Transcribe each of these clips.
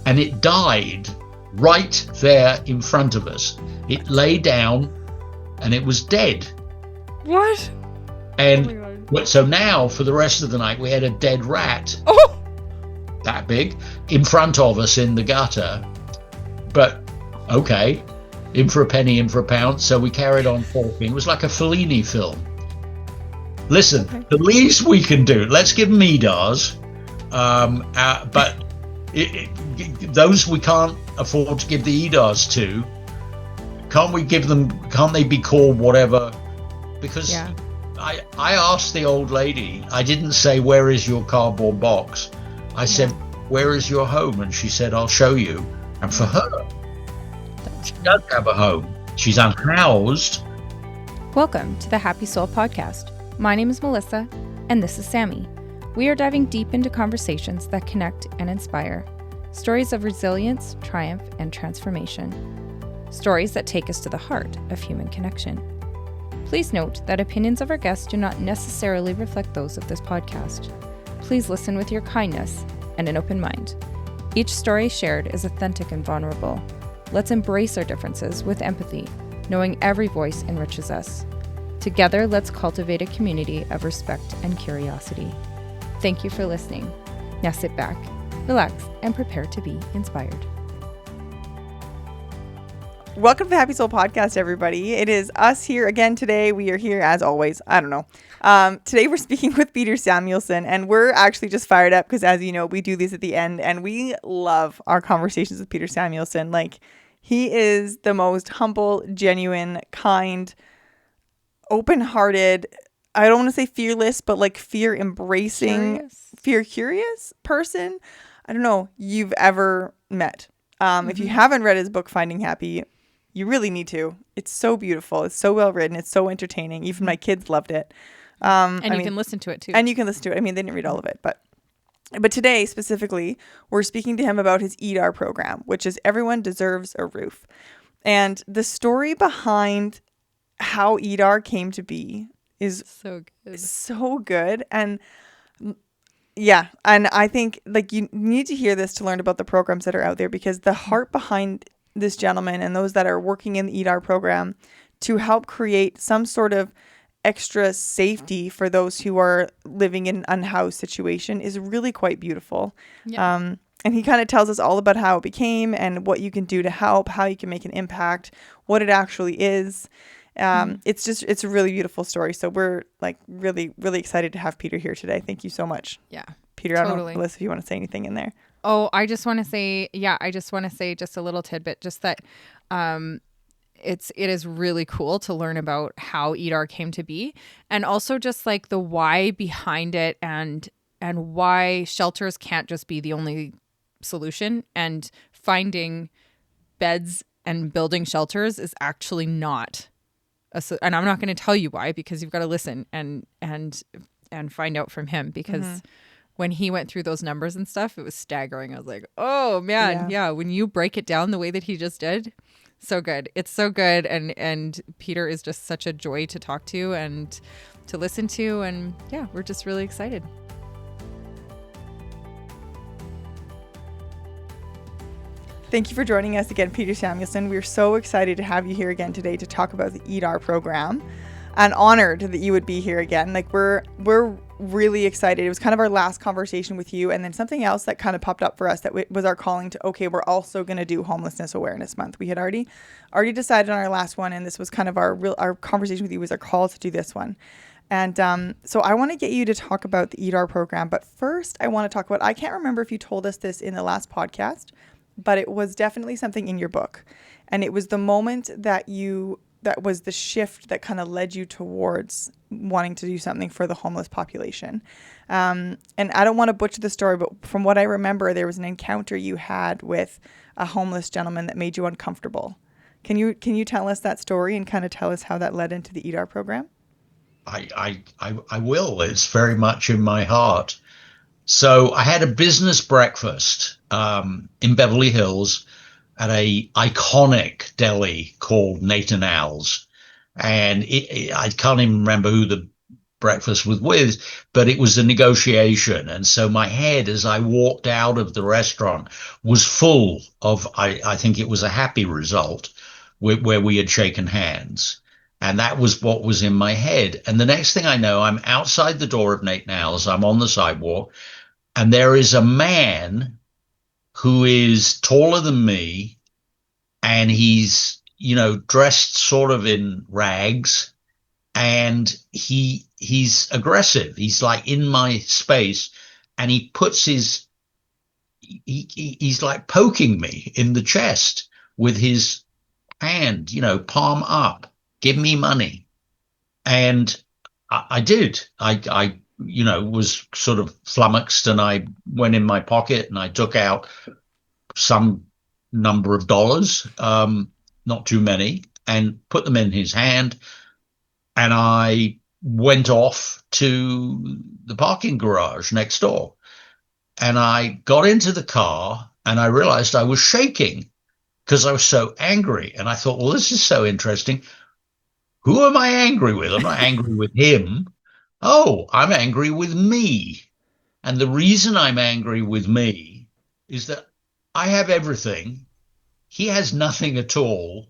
and it died right there in front of us. It lay down and it was dead. What? And so now for the rest of the night we had a dead rat that big in front of us in the gutter. But okay, in for a penny, in for a pound. So we carried on talking. It was like a Fellini film. Listen, the least we can do, let's give them EDARs, but those we can't afford to give the EDARs to. Can't they be called whatever? Because I asked the old lady, I didn't say, where is your cardboard box? I said, where is your home? And she said, I'll show you. And for her, she does have a home. She's unhoused. Welcome to the Happy Soul Podcast. My name is Melissa, and this is Sammy. We are diving deep into conversations that connect and inspire. Stories of resilience, triumph, and transformation. Stories that take us to the heart of human connection. Please note that opinions of our guests do not necessarily reflect those of this podcast. Please listen with your kindness and an open mind. Each story shared is authentic and vulnerable. Let's embrace our differences with empathy, knowing every voice enriches us. Together, let's cultivate a community of respect and curiosity. Thank you for listening. Now sit back, relax, and prepare to be inspired. Welcome to the Happy Soul Podcast, everybody. It is us here again today. We are here as always. I don't know. Today we're speaking with Peter Samuelson, and we're actually just fired up because, as you know, we do these at the end, and we love our conversations with Peter Samuelson. Like, he is the most humble, genuine, kind, open-hearted, I don't want to say fearless, but like fear-embracing, fear-curious person, I don't know, you've ever met. If you haven't read his book, Finding Happy, you really need to. It's so beautiful. It's so well written. It's so entertaining. Even my kids loved it. And you can listen to it too. And you can listen to it. I mean, they didn't read all of it, but today specifically, we're speaking to him about his EDAR program, which is Everyone Deserves a Roof. And the story behind how EDAR came to be is so good. And yeah, and I think like you need to hear this to learn about the programs that are out there, because the heart behind this gentleman and those that are working in the EDAR program to help create some sort of extra safety for those who are living in an unhoused situation is really quite beautiful. Yeah. And he kind of tells us all about how it became and what you can do to help, how you can make an impact, what it actually is. It's a really beautiful story. So we're like really, really excited to have Peter here today. Thank you so much. Yeah. Peter, totally. I don't know, Melissa, if you want to say anything in there. Oh, I just want to say just a little tidbit, just that it is really cool to learn about how EDAR came to be, and also just like the why behind it, and why shelters can't just be the only solution, and finding beds and building shelters is actually not. And I'm not going to tell you why, because you've got to listen and find out from him, because when he went through those numbers and stuff, it was staggering. I was like, oh man, yeah. When you break it down the way that he just did, so good. It's so good. And Peter is just such a joy to talk to and to listen to. And yeah, we're just really excited. Thank you for joining us again, Peter Samuelson. We're so excited to have you here again today to talk about the EDAR program, and honored that you would be here again. Like we're really excited. It was kind of our last conversation with you, and then something else that kind of popped up for us that was our calling to, okay, we're also going to do Homelessness Awareness Month. We had already decided on our last one, and this was kind of our conversation with you was our call to do this one. And so I want to get you to talk about the EDAR program, but first I want to talk about, I can't remember if you told us this in the last podcast, but it was definitely something in your book. And it was the moment that was the shift that kind of led you towards wanting to do something for the homeless population. And I don't want to butcher the story, but from what I remember, there was an encounter you had with a homeless gentleman that made you uncomfortable. Can you tell us that story and kind of tell us how that led into the EDAR program? I will. It's very much in my heart. So I had a business breakfast in Beverly Hills at a iconic deli called Nathan Al's, and I can't even remember who the breakfast with Wiz, but it was a negotiation. And so my head, as I walked out of the restaurant, was full of, I think it was a happy result where we had shaken hands. And that was what was in my head. And the next thing I know, I'm outside the door of Nate Nowell's. I'm on the sidewalk, and there is a man who is taller than me, and he's, dressed sort of in rags, and he's aggressive. He's like in my space, and he puts he's like poking me in the chest with his hand, palm up, give me money. And I did. I was sort of flummoxed, and I went in my pocket and I took out some number of dollars, not too many, and put them in his hand. And I went off to the parking garage next door. And I got into the car, and I realized I was shaking because I was so angry. And I thought, well, this is so interesting. Who am I angry with? I'm not angry with him. Oh, I'm angry with me. And the reason I'm angry with me is that I have everything. He has nothing at all.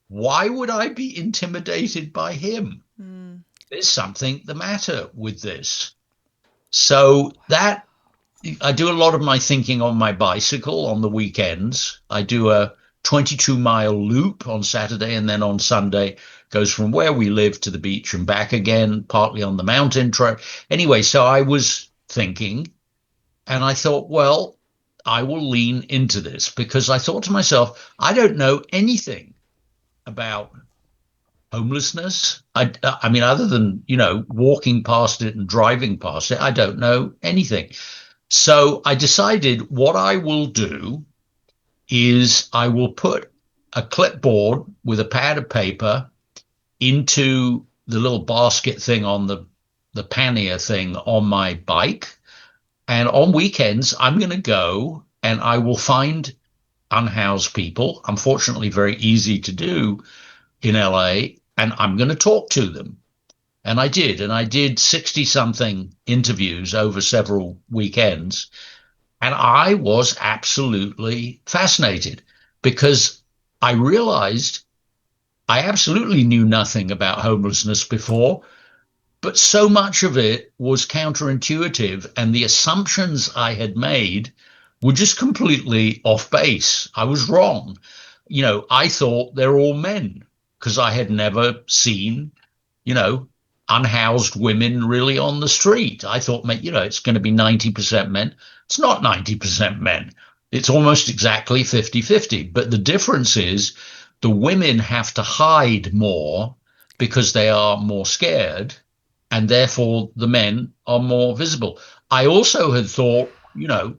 Why would I be intimidated by him? There's something the matter with this. So that I do a lot of my thinking on my bicycle on the weekends. I do a 22-mile loop on Saturday, and then on Sunday goes from where we live to the beach and back again, partly on the mountain trail. Anyway, so I was thinking, and I thought, well, I will lean into this, because I thought to myself, I don't know anything about homelessness. I mean, other than, walking past it and driving past it, I don't know anything. So I decided what I will do is I will put a clipboard with a pad of paper into the little basket thing on the pannier thing on my bike. And on weekends, I'm going to go and I will find unhoused people, unfortunately very easy to do in LA, and I'm going to talk to them. And I did 60 something interviews over several weekends. And I was absolutely fascinated, because I realized I absolutely knew nothing about homelessness before, but so much of it was counterintuitive, and the assumptions I had made were just completely off base. I was wrong. I thought they're all men, because I had never seen, unhoused women really on the street. I thought, it's going to be 90% men. It's not 90% men. It's almost exactly 50-50. But the difference is the women have to hide more because they are more scared, and therefore the men are more visible. I also had thought, no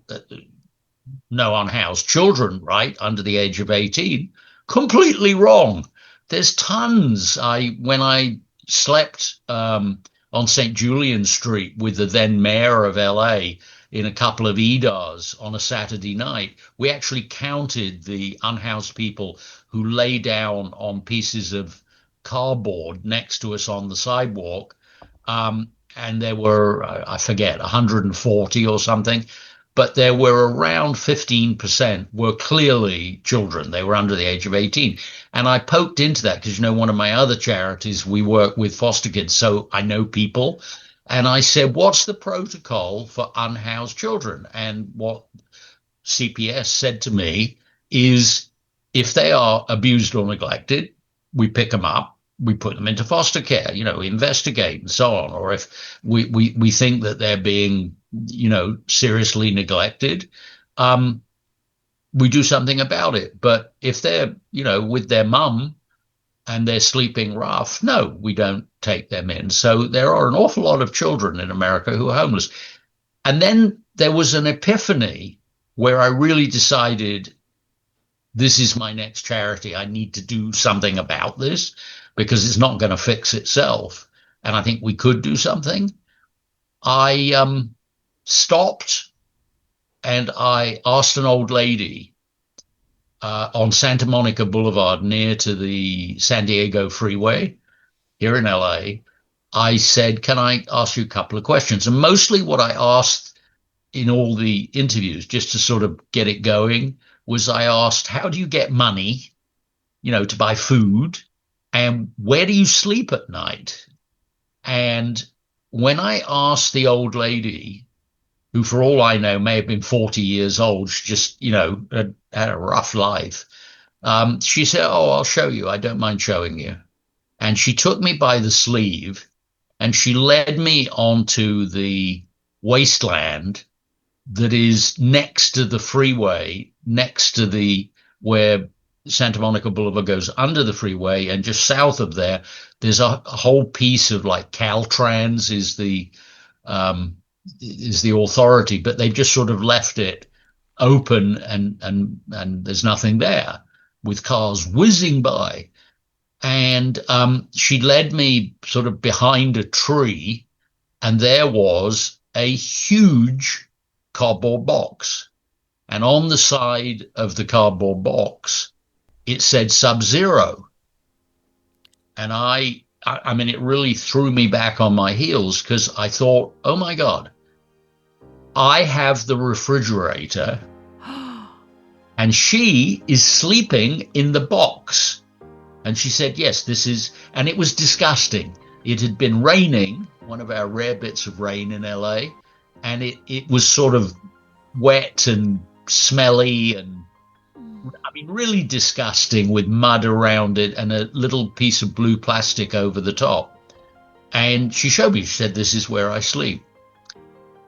unhoused children, right, under the age of 18. Completely wrong. There's tons. When I slept on St. Julian Street with the then mayor of LA in a couple of EDARs on a Saturday night, we actually counted the unhoused people who lay down on pieces of cardboard next to us on the sidewalk. And there were, I forget, 140 or something. But there were around 15% were clearly children. They were under the age of 18. And I poked into that because, one of my other charities, we work with foster kids, so I know people. And I said, what's the protocol for unhoused children? And what CPS said to me is, if they are abused or neglected, we pick them up, we put them into foster care, we investigate and so on. Or if we think that they're being, seriously neglected, we do something about it. But if they're, with their mum and they're sleeping rough, no, we don't take them in. So there are an awful lot of children in America who are homeless. And then there was an epiphany where I really decided, this is my next charity. I need to do something about this, because it's not going to fix itself. And I think we could do something. I stopped and I asked an old lady on Santa Monica Boulevard, near to the San Diego freeway here in LA. I said, can I ask you a couple of questions? And mostly what I asked in all the interviews, just to sort of get it going, was I asked, how do you get money, to buy food? And where do you sleep at night? And when I asked the old lady, who for all I know may have been 40 years old, she just, had a rough life, she said, oh, I'll show you. I don't mind showing you. And she took me by the sleeve and she led me onto the wasteland that is next to the freeway, next to where Santa Monica Boulevard goes under the freeway, and just south of there, there's a whole piece of like Caltrans is the authority, but they've just sort of left it open, and there's nothing there, with cars whizzing by. And she led me sort of behind a tree, and there was a huge cardboard box. And on the side of the cardboard box, it said Sub-Zero. And I mean, it really threw me back on my heels, because I thought, oh my God, I have the refrigerator and she is sleeping in the box. And she said, yes, this is, and it was disgusting. It had been raining, one of our rare bits of rain in LA, and it was sort of wet and smelly and, I mean, really disgusting, with mud around it and a little piece of blue plastic over the top. And she showed me, she said, this is where I sleep.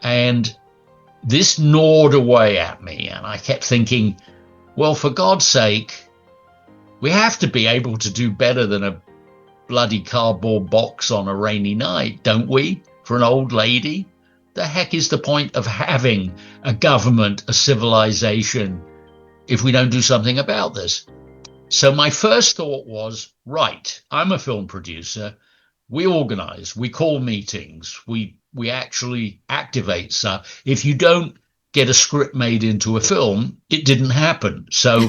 And this gnawed away at me. And I kept thinking, well, for God's sake, we have to be able to do better than a bloody cardboard box on a rainy night, don't we? For an old lady? The heck is the point of having a government, a civilization, if we don't do something about this? So my first thought was, right, I'm a film producer. We organize, we call meetings, we actually activate stuff. If you don't get a script made into a film, it didn't happen. So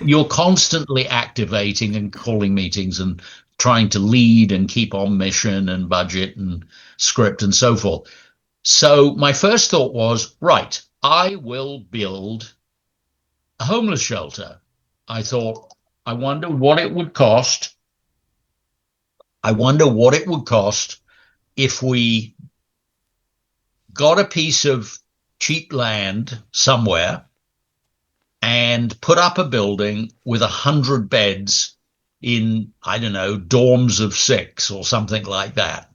you're constantly activating and calling meetings and trying to lead and keep on mission and budget and script and so forth. So my first thought was, right, I will build a homeless shelter. I thought, I wonder what it would cost. I wonder what it would cost if we got a piece of cheap land somewhere and put up a building with 100 beds in, I don't know, dorms of 6 or something like that.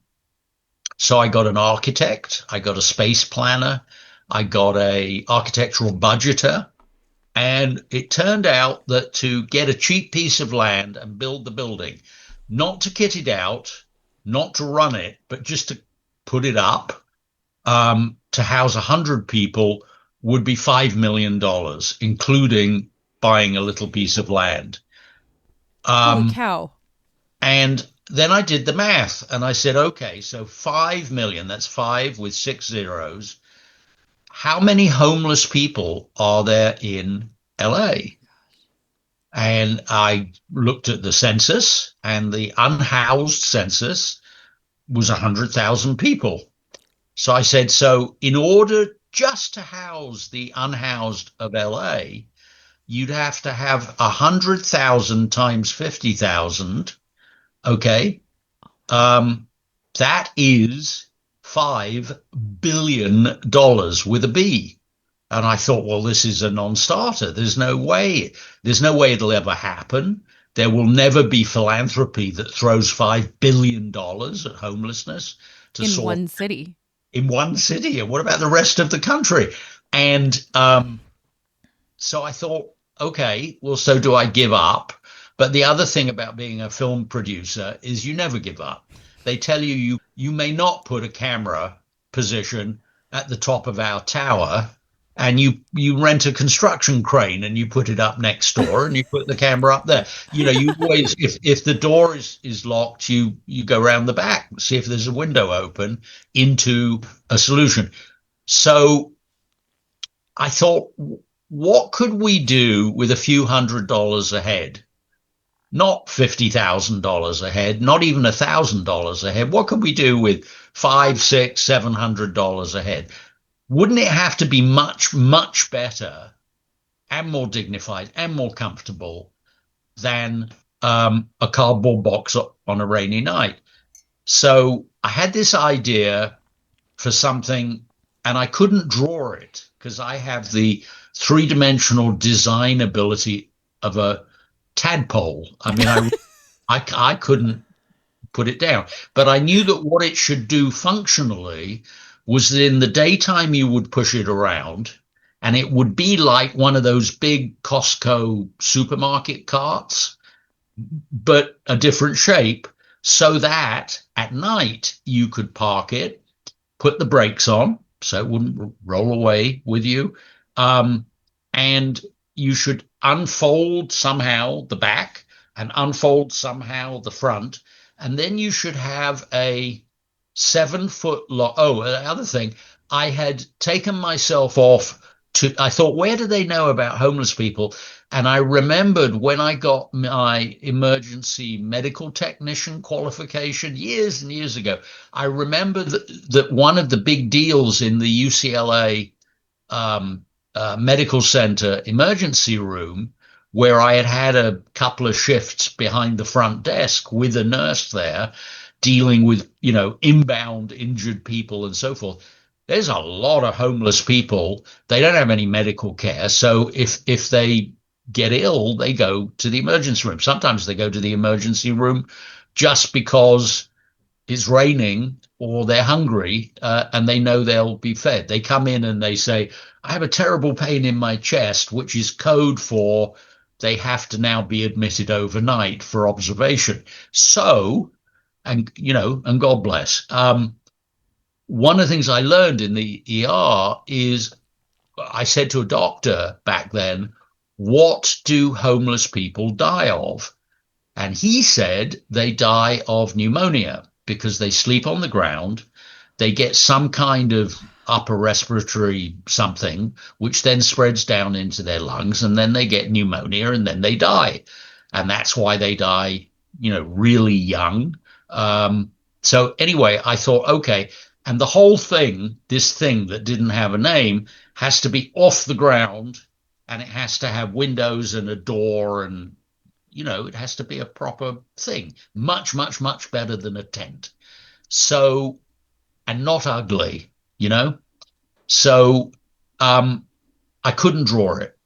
So I got an architect, I got a space planner, I got a architectural budgeter, and it turned out that to get a cheap piece of land and build the building, not to kit it out, not to run it, but just to put it up, to house 100 people, would be $5 million, including buying a little piece of land. Holy cow. And then I did the math and I said, okay, so 5 million, that's 5 with 6 zeros. How many homeless people are there in LA? And I looked at the census, and the unhoused census was 100,000 people. So I said, so in order just to house the unhoused of LA, you'd have to have 100,000 times 50,000. Okay. That is $5 billion with a B. And I thought, well, this is a non-starter. There's no way it'll ever happen. There will never be philanthropy that throws $5 billion at homelessness to in one city. In one city. And what about the rest of the country? And so I thought, okay, well, so do I give up? But the other thing about being a film producer is you never give up. They tell you may not put a camera position at the top of our tower, and you rent a construction crane and you put it up next door and you put the camera up there. You always, if the door is locked, you go around the back, see if there's a window open into a solution. So I thought, what could we do with a few $100s a head? not $50,000 a head, not even $1,000 a head. What could we do with $500, $600, $700 a head? Wouldn't it have to be much, much better and more dignified and more comfortable than a cardboard box on a rainy night? So I had this idea for something, and I couldn't draw it because I have the three-dimensional design ability of a tadpole. I mean, I couldn't put it down, but I knew that what it should do functionally was that in the daytime you would push it around, and it would be like one of those big Costco supermarket carts, but a different shape, so that at night you could park it, put the brakes on so it wouldn't roll away with you, and you should unfold somehow the back and unfold somehow the front, and then you should have a 7 foot long. Oh, the other thing, I had taken myself off to, I thought, where do they know about homeless people? And I remembered when I got my emergency medical technician qualification years and years ago, I remember that one of the big deals in the UCLA medical center emergency room, where I had a couple of shifts behind the front desk with a nurse there dealing with, inbound injured people and so forth. There's a lot of homeless people. They don't have any medical care. So if they get ill, they go to the emergency room. Sometimes they go to the emergency room just because it's raining or they're hungry, and they know they'll be fed. They come in and they say, I have a terrible pain in my chest, which is code for they have to now be admitted overnight for observation. So, and God bless. One of the things I learned in the ER is, I said to a doctor back then, what do homeless people die of? And he said they die of pneumonia because they sleep on the ground. They get some kind of upper respiratory something, which then spreads down into their lungs, and then they get pneumonia, and then they die. And that's why they die, really young. So anyway, I thought, okay. And the whole thing, this thing that didn't have a name, has to be off the ground, and it has to have windows and a door, and, it has to be a proper thing. Much, much, much better than a tent. So, and not ugly, So I couldn't draw it.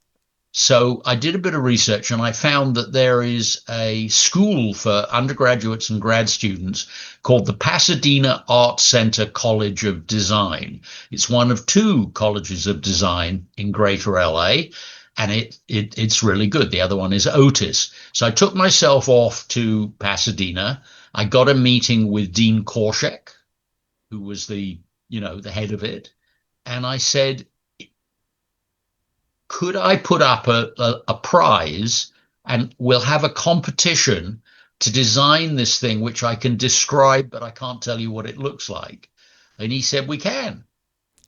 So I did a bit of research, and I found that there is a school for undergraduates and grad students called the Pasadena Art Center College of Design. It's one of two colleges of design in Greater LA, and it's really good. The other one is Otis. So I took myself off to Pasadena. I got a meeting with Dean Korshek, who was the head of it, and I said, could I put up a prize, and we'll have a competition to design this thing, which I can describe, but I can't tell you what it looks like? And he said, we can.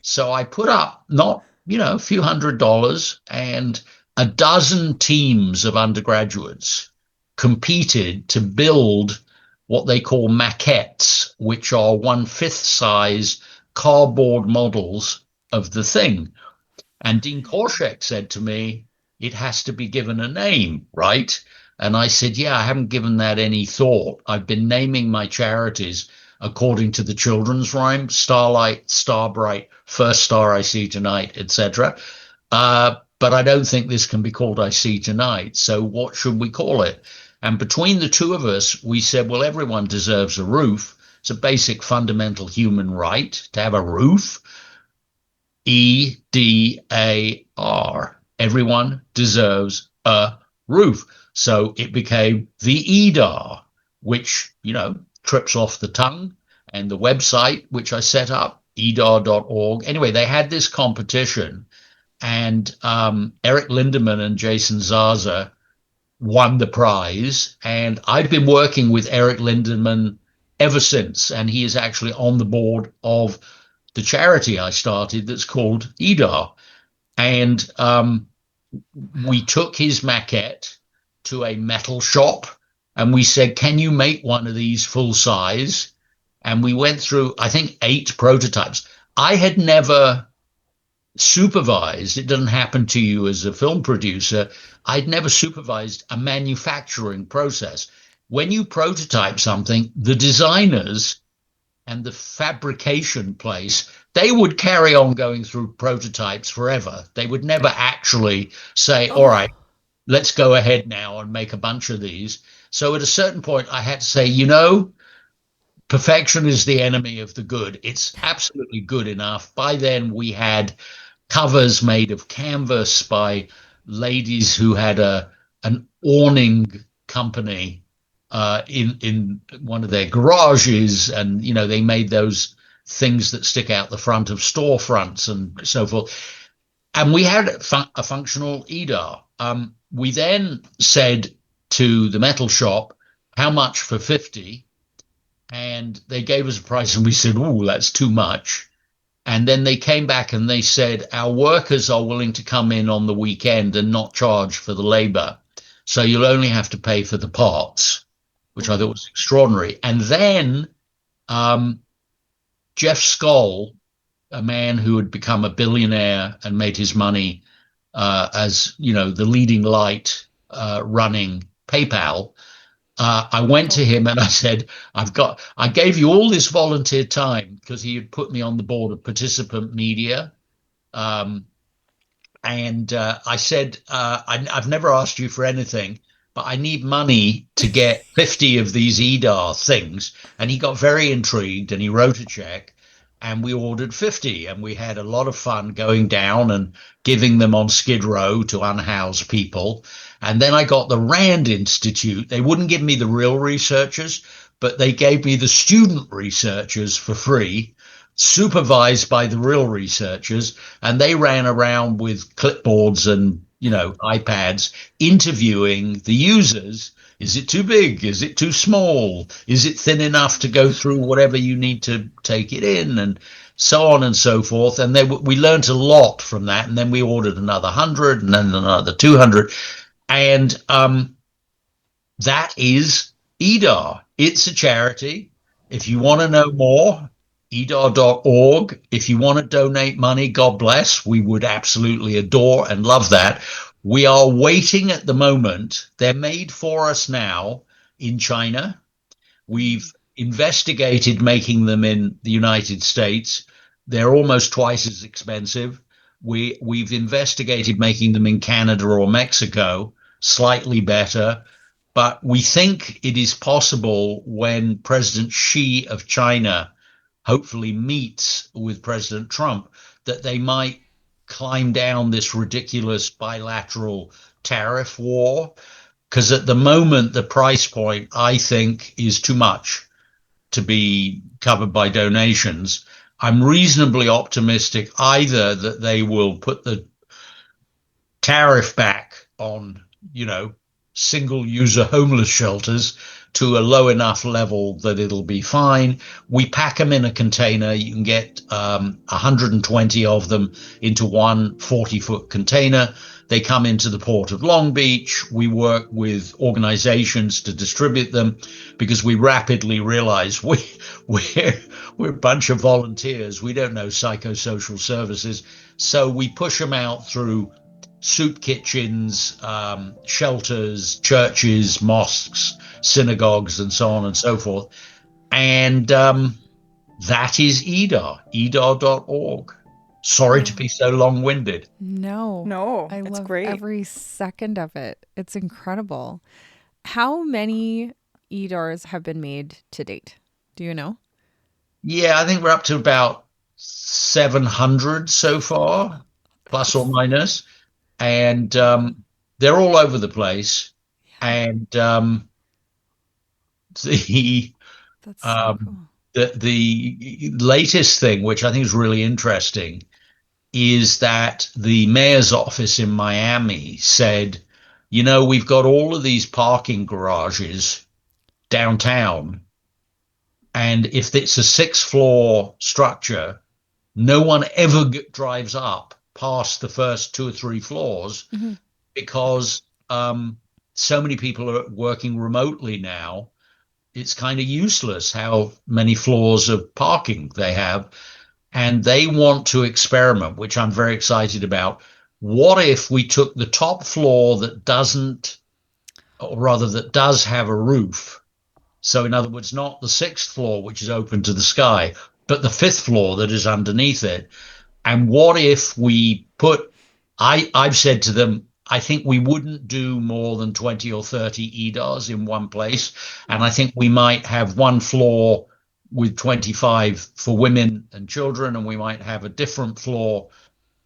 So I put up, not, a few $100s, and a dozen teams of undergraduates competed to build what they call maquettes, which are 1/5 size cardboard models of the thing. And Dean Korshek said to me, it has to be given a name, right? And I said, yeah, I haven't given that any thought. I've been naming my charities according to the children's rhyme: Starlight, Starbright, First Star I See Tonight, etc. But I don't think this can be called I See Tonight. So what should we call it? And between the two of us, we said, well, everyone deserves a roof. It's a basic fundamental human right to have a roof. EDAR. Everyone deserves a roof. So it became the EDAR, which, trips off the tongue, and the website, which I set up, edar.org. Anyway, they had this competition, and Eric Lindemann and Jason Zaza won the prize. And I've been working with Eric Lindemann ever since, and he is actually on the board of the charity I started that's called EDAR. And we took his maquette to a metal shop and we said, can you make one of these full size? And we went through, I think, 8 prototypes. I had never supervised, it doesn't happen to you as a film producer, I'd never supervised a manufacturing process. When you prototype something, the designers and the fabrication place, they would carry on going through prototypes forever. They would never actually say, all right, let's go ahead now and make a bunch of these. So at a certain point, I had to say, perfection is the enemy of the good. It's absolutely good enough. By then, we had covers made of canvas by ladies who had an awning company in one of their garages, and they made those things that stick out the front of storefronts and so forth. And we had a functional EDAR. We then said to the metal shop, how much for 50? And they gave us a price, and we said, oh, that's too much. And then they came back and they said, our workers are willing to come in on the weekend and not charge for the labor. So you'll only have to pay for the parts, which I thought was extraordinary. And then Jeff Skoll, a man who had become a billionaire and made his money as, the leading light running PayPal, I went to him and I said, I gave you all this volunteer time, because he had put me on the board of Participant Media. And I said, I've never asked you for anything, but I need money to get 50 of these EDAR things. And he got very intrigued and he wrote a check, and we ordered 50, and we had a lot of fun going down and giving them on Skid Row to unhoused people. And then I got the Rand Institute. They wouldn't give me the real researchers, but they gave me the student researchers for free, supervised by the real researchers. And they ran around with clipboards and, iPads, interviewing the users. Is it too big? Is it too small? Is it thin enough to go through whatever you need to take it in? And so on and so forth. And we learned a lot from that. And then we ordered another 100 and then another 200. And that is EDAR. It's a charity. If you want to know more, edar.org. If you want to donate money, God bless. We would absolutely adore and love that. We are waiting at the moment. They're made for us now in China. We've investigated making them in the United States. They're almost twice as expensive. We've investigated making them in Canada or Mexico, slightly better. But we think it is possible, when President Xi of China hopefully meets with President Trump, that they might climb down this ridiculous bilateral tariff war. Because at the moment, the price point, I think, is too much to be covered by donations. I'm reasonably optimistic either that they will put the tariff back on, single-user homeless shelters to a low enough level that it'll be fine. We pack them in a container. You can get 120 of them into one 40-foot container. They come into the port of Long Beach. We work with organizations to distribute them, because we rapidly realize we're a bunch of volunteers. We don't know psychosocial services. So we push them out through soup kitchens, shelters, churches, mosques, synagogues, and so on and so forth. And that is EDAR, edar.org. Sorry to be so long-winded. No, I love great. Every second of it. It's incredible. How many EDARs have been made to date? Do you know? Yeah, I think we're up to about 700 so far, plus or minus. And they're all over the place. And the latest thing, which I think is really interesting, is that the mayor's office in Miami said, we've got all of these parking garages downtown, and if it's a 6-floor structure, no one ever drives up past the first 2 or 3 floors, because so many people are working remotely now, it's kind of useless how many floors of parking they have. And they want to experiment, which I'm very excited about. What if we took the top floor that doesn't, or rather that does have a roof? So in other words, not the sixth floor, which is open to the sky, but the fifth floor that is underneath it. And what if we put, I've said to them, I think we wouldn't do more than 20 or 30 EDARs in one place. And I think we might have one floor with 25 for women and children, and we might have a different floor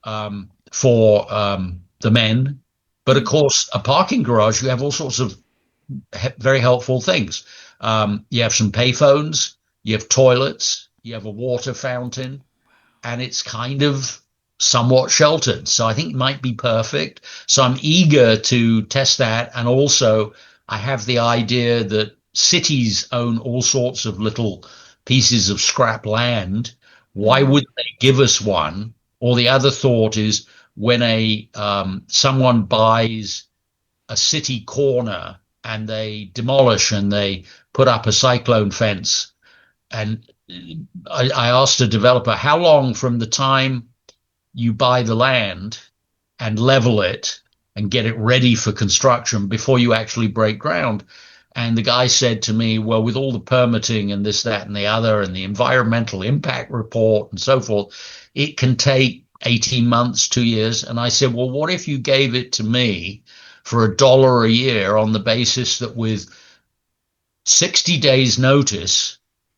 for the men. But of course, a parking garage, you have all sorts of very helpful things. You have some payphones, you have toilets, you have a water fountain, and it's kind of somewhat sheltered. So I think it might be perfect. So I'm eager to test that. And also I have the idea that cities own all sorts of little pieces of scrap land. Why wouldn't they give us one? Or the other thought is when someone buys a city corner and they demolish and they put up a cyclone fence, and I asked a developer, how long from the time you buy the land and level it and get it ready for construction before you actually break ground? And the guy said to me, well, with all the permitting and this, that, and the other, and the environmental impact report and so forth, it can take 18 months, 2 years. And I said, well, what if you gave it to me for $1 a year on the basis that with 60 days notice,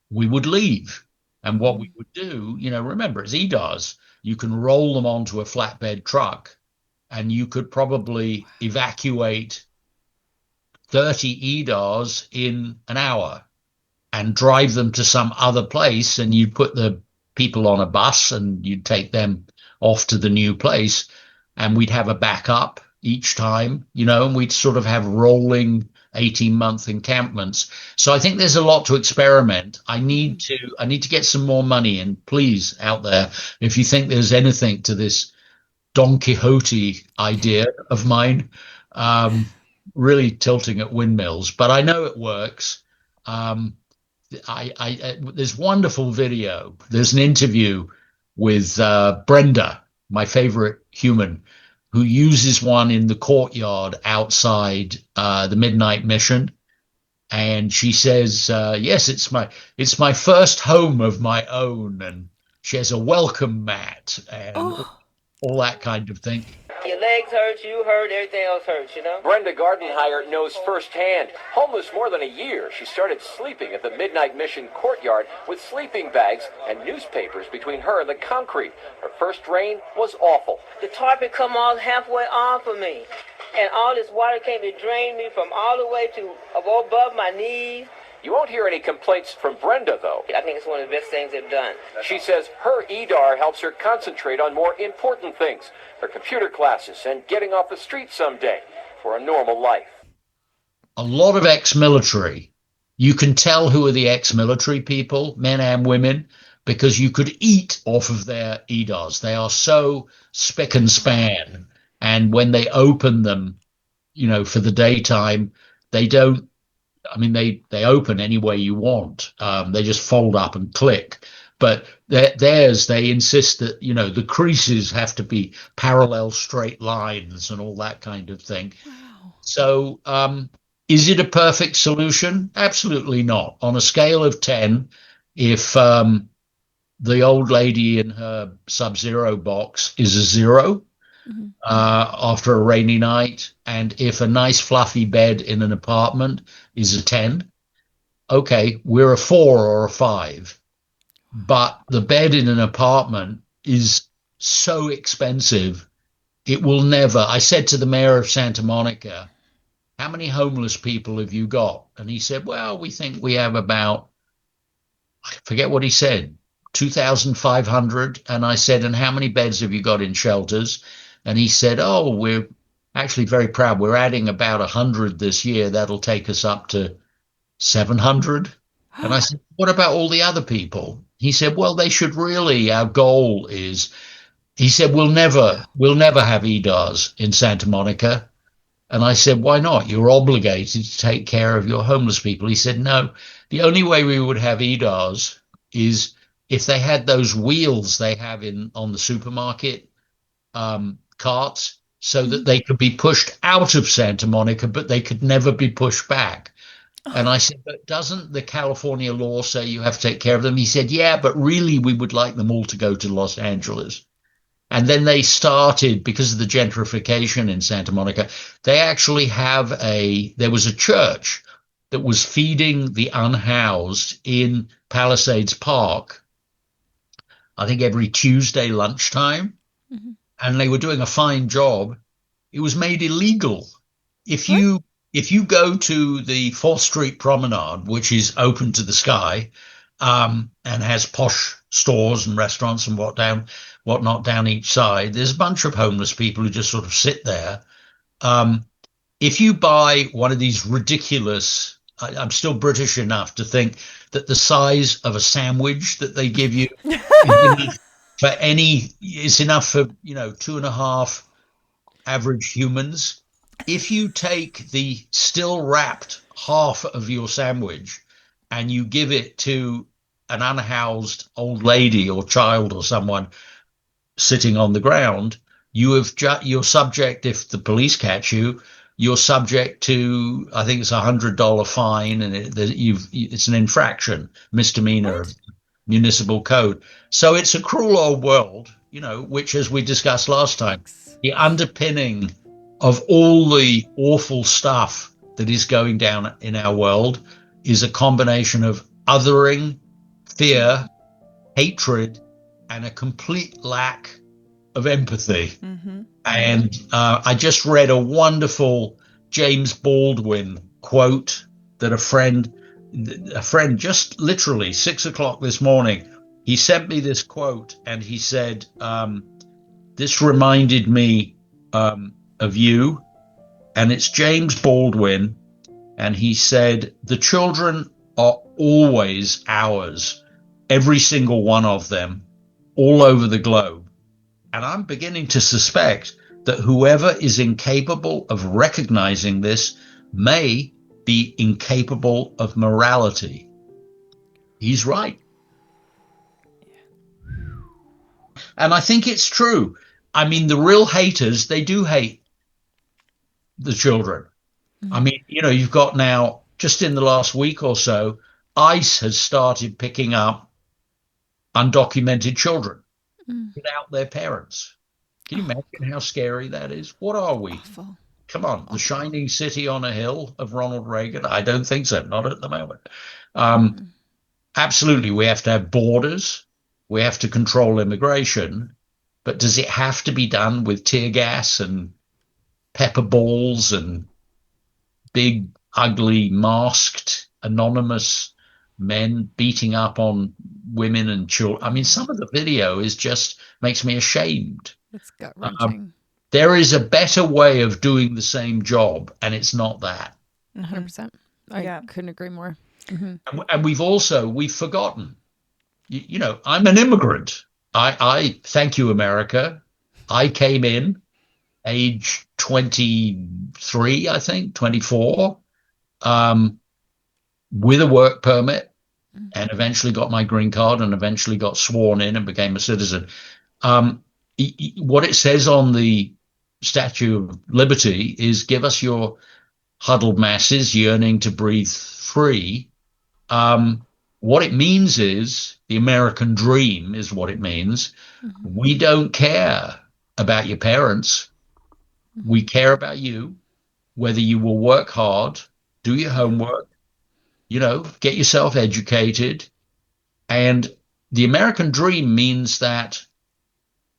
we would leave? And what we would do, remember, it's EDARs. You can roll them onto a flatbed truck and you could probably evacuate 30 EDARs in an hour and drive them to some other place. And you'd put the people on a bus and you'd take them off to the new place. And we'd have a backup each time, and we'd sort of have rolling 18-month encampments. So I think there's a lot to experiment. I need to get some more money. And please, out there, if you think there's anything to this Don Quixote idea of mine, really tilting at windmills, but I know it works. There's wonderful video. There's an interview with Brenda, my favorite human, who uses one in the courtyard outside the Midnight Mission. And she says, yes, it's my first home of my own. And she has a welcome mat and all that kind of thing. Your legs hurt, you hurt, everything else hurts, Brenda Gardenhire knows firsthand. Homeless more than a year, she started sleeping at the Midnight Mission courtyard with sleeping bags and newspapers between her and the concrete. Her first rain was awful. The tarp had come all halfway off of me, and all this water came to drain me from all the way to above my knees. You won't hear any complaints from Brenda, though. I think it's one of the best things they've done. She says her EDAR helps her concentrate on more important things, her computer classes and getting off the street someday for a normal life. A lot of ex-military. You can tell who are the ex-military people, men and women, because you could eat off of their EDARs. They are so spick and span. And when they open them, for the daytime, they don't, they open any way you want. They just fold up and click. But theirs, they insist that, the creases have to be parallel straight lines and all that kind of thing. Wow. So is it a perfect solution? Absolutely not. On a scale of 10, if the old lady in her Sub-Zero box is a 0, after a rainy night, and if a nice fluffy bed in an apartment is a 10, okay, we're a 4 or a 5. But the bed in an apartment is so expensive, it will never. I said to the mayor of Santa Monica, how many homeless people have you got? And he said, well, we think we have about, I forget what he said, 2,500. And I said, and how many beds have you got in shelters? And he said, oh, we're actually very proud. We're adding about 100 this year. That'll take us up to 700. And I said, what about all the other people? He said, well, they should really, our goal is, he said, we'll never have EDARs in Santa Monica. And I said, why not? You're obligated to take care of your homeless people. He said, no, the only way we would have EDARs is if they had those wheels they have on the supermarket carts, so that they could be pushed out of Santa Monica, but they could never be pushed back. And I said, but doesn't the California law say you have to take care of them? He said, yeah, but really we would like them all to go to Los Angeles. And then they started, because of the gentrification in Santa Monica, they actually there was a church that was feeding the unhoused in Palisades Park, I think every Tuesday lunchtime. Mm-hmm. And they were doing a fine job. It was made illegal. If you go to the 4th Street Promenade, which is open to the sky, and has posh stores and restaurants and whatnot down each side, there's a bunch of homeless people who just sort of sit there. If you buy one of these ridiculous, I'm still British enough to think that the size of a sandwich that they give you is enough for 2.5 average humans. If you take the still wrapped half of your sandwich and you give it to an unhoused old lady or child or someone sitting on the ground, you're subject, if the police catch you, you're subject to, I think it's $100 fine, and it's an infraction, misdemeanor of municipal code. So it's a cruel old world, which, as we discussed last time, the underpinning of all the awful stuff that is going down in our world is a combination of othering, fear, hatred, and a complete lack of empathy. Mm-hmm. And I just read a wonderful James Baldwin quote that a friend just literally 6:00 this morning, he sent me this quote, and he said, this reminded me of you. And it's James Baldwin, and he said, the children are always ours, every single one of them, all over the globe. And I'm beginning to suspect that whoever is incapable of recognizing this may be incapable of morality. He's right. And I think it's true. I mean, the real haters, they do hate the children. Mm-hmm. I mean, you've got now, just in the last week or so, ICE has started picking up undocumented children without their parents. Can you imagine how scary that is? What are we? Awful. Come on, the shining city on a hill of Ronald Reagan? I don't think so, not at the moment. Absolutely, we have to have borders. We have to control immigration. But does it have to be done with tear gas and pepper balls and big, ugly, masked, anonymous men beating up on women and children? I mean, some of the video makes me ashamed. It's gut-wrenching. There is a better way of doing the same job, and it's not that. 100%. I couldn't agree more. Mm-hmm. And we've forgotten. I'm an immigrant. I thank you, America. I came in age 23, I think, 24, with a work permit, and eventually got my green card, and eventually got sworn in and became a citizen. What it says on the Statue of Liberty is, give us your huddled masses yearning to breathe free. What it means is, the American dream is what it means. Mm-hmm. We don't care about your parents. Mm-hmm. We care about you, whether you will work hard, do your homework, get yourself educated. And the American dream means that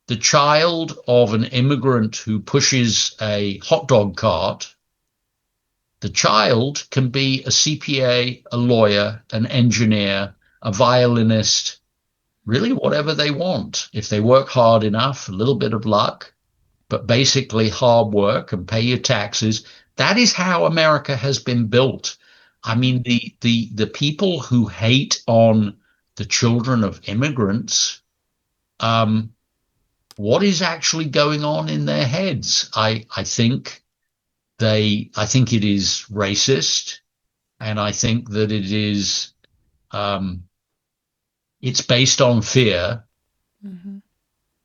the child of an immigrant who pushes a hot dog cart, the child can be a CPA, a lawyer, an engineer, a violinist, really whatever they want. If they work hard enough, a little bit of luck, but basically hard work and pay your taxes. That is how America has been built. I mean, the people who hate on the children of immigrants, what is actually going on in their heads? I think I think it is racist, and I think that it is, it's based on fear. Mm-hmm.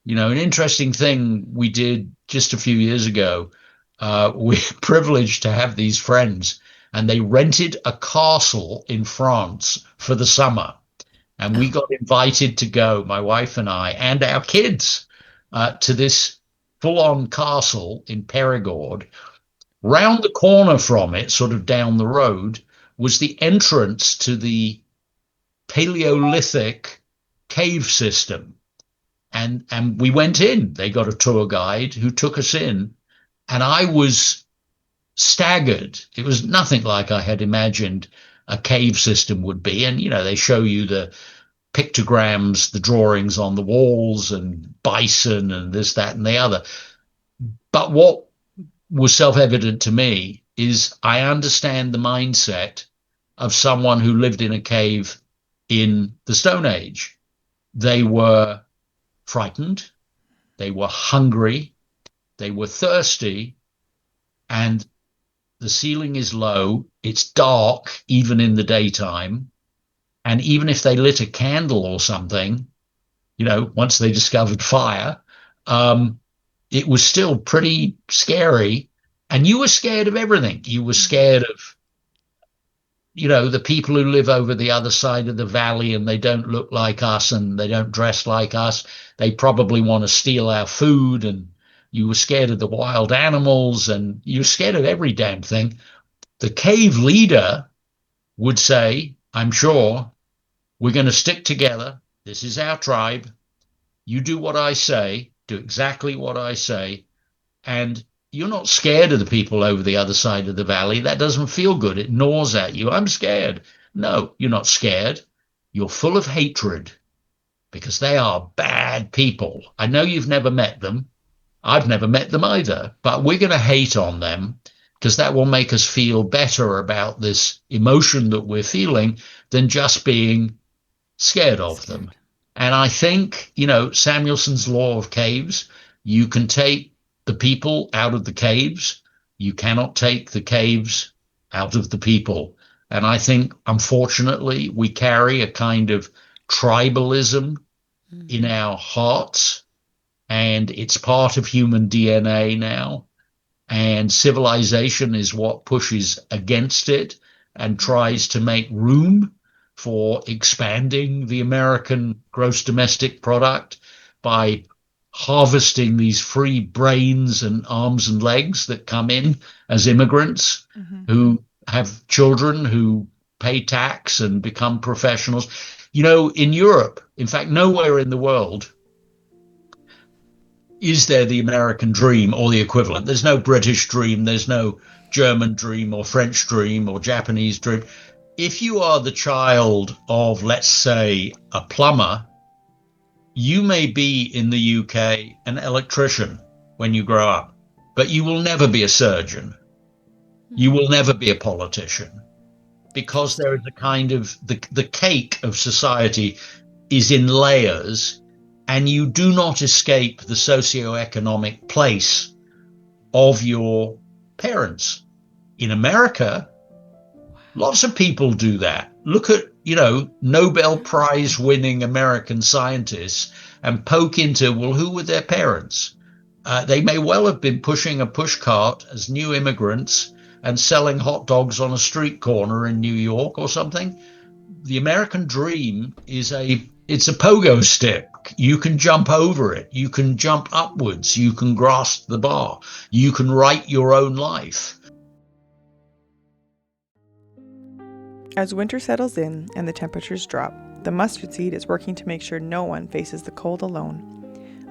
You know, an interesting thing we did just a few years ago, we're privileged to have these friends, and they rented a castle in France for the summer. And we got invited to go, my wife and I, and our kids, to this full-on castle in Perigord. Round the corner from it, sort of down the road, was the entrance to the Paleolithic cave system. And we went in. They got a tour guide who took us in, and I was staggered. It was nothing like I had imagined a cave system would be. And, you know, they show you the pictograms, the drawings on the walls, and bison and this, that, and the other. But what was self-evident to me is I understand the mindset of someone who lived in a cave in the Stone Age. They were frightened, they were hungry, they were thirsty, and the ceiling is low, it's dark even in the daytime, and even if they lit a candle or something, you know, once they discovered fire, it was still pretty scary. And you were scared of everything. You were scared of, you know, the people who live over the other side of the valley and they don't look like us and they don't dress like us. They probably want to steal our food. And you were scared of the wild animals, and you were scared of every damn thing. The cave leader would say, I'm sure, we're going to stick together. This is our tribe. You do what I say, do exactly what I say. And you're not scared of the people over the other side of the valley. That doesn't feel good. It gnaws at you. I'm scared. No, you're not scared. You're full of hatred because they are bad people. I know you've never met them. I've never met them either, but we're going to hate on them because that will make us feel better about this emotion that we're feeling than just being scared of them. And I think, you know, Samuelson's law of caves, you can take the people out of the caves. You cannot take the caves out of the people. And I think, unfortunately, we carry a kind of tribalism in our hearts, and it's part of human DNA now. And civilization is what pushes against it and tries to make room for expanding the American gross domestic product by harvesting these free brains and arms and legs that come in as immigrants who have children who pay tax and become professionals. You know, in Europe, in fact, nowhere in the world is there the American dream or the equivalent. There's no British dream, there's no German dream or French dream or Japanese dream. If you are the child of, let's say, a plumber, you may be in the UK an electrician when you grow up, but you will never be a surgeon. You will never be a politician, because there is a kind of the cake of society is in layers, and you do not escape the socioeconomic place of your parents. In America, lots of people do that. Look at, you know, Nobel Prize winning American scientists and poke into, well, who were their parents? They may well have been pushing a pushcart as new immigrants and selling hot dogs on a street corner in New York or something. The American dream is it's a pogo stick. You can jump over it. You can jump upwards. You can grasp the bar. You can write your own life. As winter settles in and the temperatures drop, the mustard seed is working to make sure no one faces the cold alone.